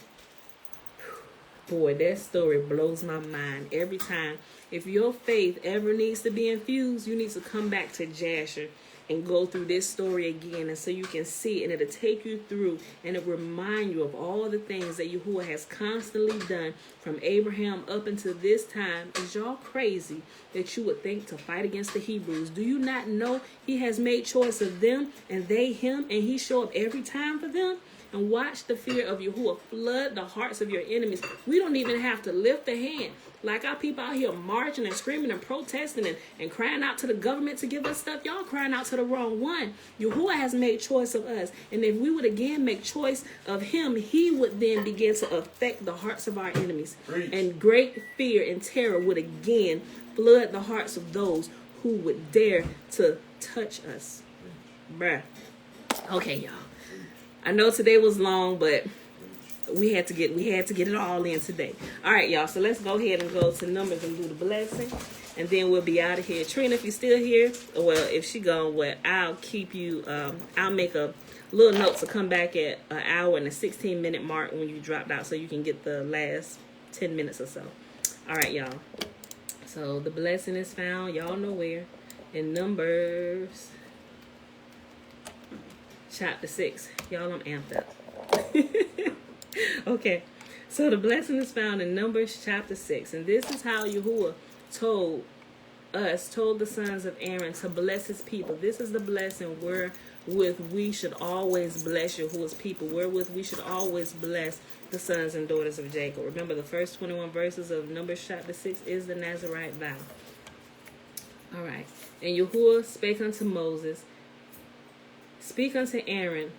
Boy, that story blows my mind every time. If your faith ever needs to be infused, you need to come back to Jasher. and go through this story again, and so you can see, and it'll take you through, and it'll remind you of all the things that Yahuah has constantly done from Abraham up until this time. Is y'all crazy that you would think to fight against the Hebrews? Do you not know he has made choice of them and they him, and he show up every time for them? And watch the fear of Yahuah flood the hearts of your enemies. We don't even have to lift a hand. Like our people out here marching and screaming and protesting and crying out to the government to give us stuff. Y'all crying out to the wrong one. Yahuah has made choice of us. And if we would again make choice of him, he would then begin to affect the hearts of our enemies. Preach. And great fear and terror would again flood the hearts of those who would dare to touch us. Bruh. Okay, y'all. I know today was long, but we had to get it all in today. All right, y'all. So let's go ahead and go to Numbers and do the blessing, and then we'll be out of here. Trina, if you're still here, well, if she gone, well, I'll keep you. I'll make a little note to come back at an hour and a 16-minute mark when you dropped out, so you can get the last 10 minutes or so. All right, y'all. So the blessing is found, y'all know where, in Numbers chapter 6. Y'all, I'm amped up. Okay, so the blessing is found in Numbers chapter 6. And this is how Yahuah told the sons of Aaron to bless his people. This is the blessing wherewith we should always bless Yahuah's people, wherewith we should always bless the sons and daughters of Jacob. Remember, the first 21 verses of Numbers chapter 6 is the Nazirite vow. All right. And Yahuah spake unto Moses, speak unto Aaron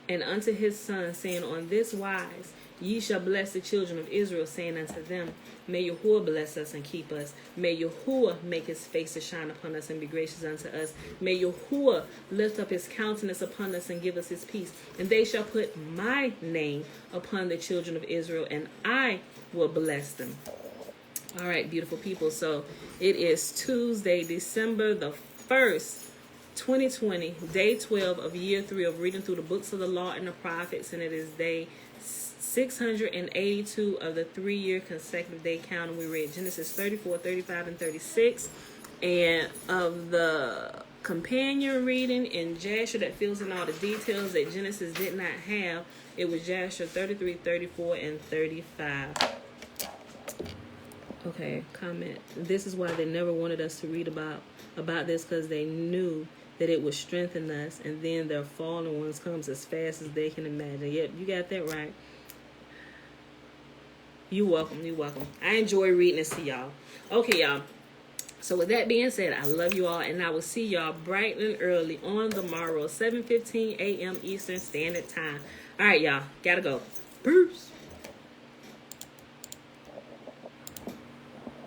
and unto his sons, saying, on this wise ye shall bless the children of Israel, saying unto them, may Yahuah bless us and keep us. May Yahuah make his face to shine upon us and be gracious unto us. May Yahuah lift up his countenance upon us and give us his peace. And they shall put my name upon the children of Israel, and I will bless them. All right, beautiful people. So it is Tuesday, December the 1st, 2020, day 12 of year 3 of reading through the books of the law and the prophets, and it is day 682 of the 3-year consecutive day count. And we read Genesis 34, 35, and 36, and of the companion reading in Jasher that fills in all the details that Genesis did not have, it was Jasher 33, 34, and 35. Okay, comment. This is why they never wanted us to read about this, because they knew that it would strengthen us, and then their fallen ones comes as fast as they can imagine. Yep, you got that right. You're welcome. You're welcome. I enjoy reading this to y'all. Okay, y'all. So with that being said, I love you all, and I will see y'all bright and early on the morrow, 7:15 a.m. Eastern Standard Time. All right, y'all. Gotta go. Peace.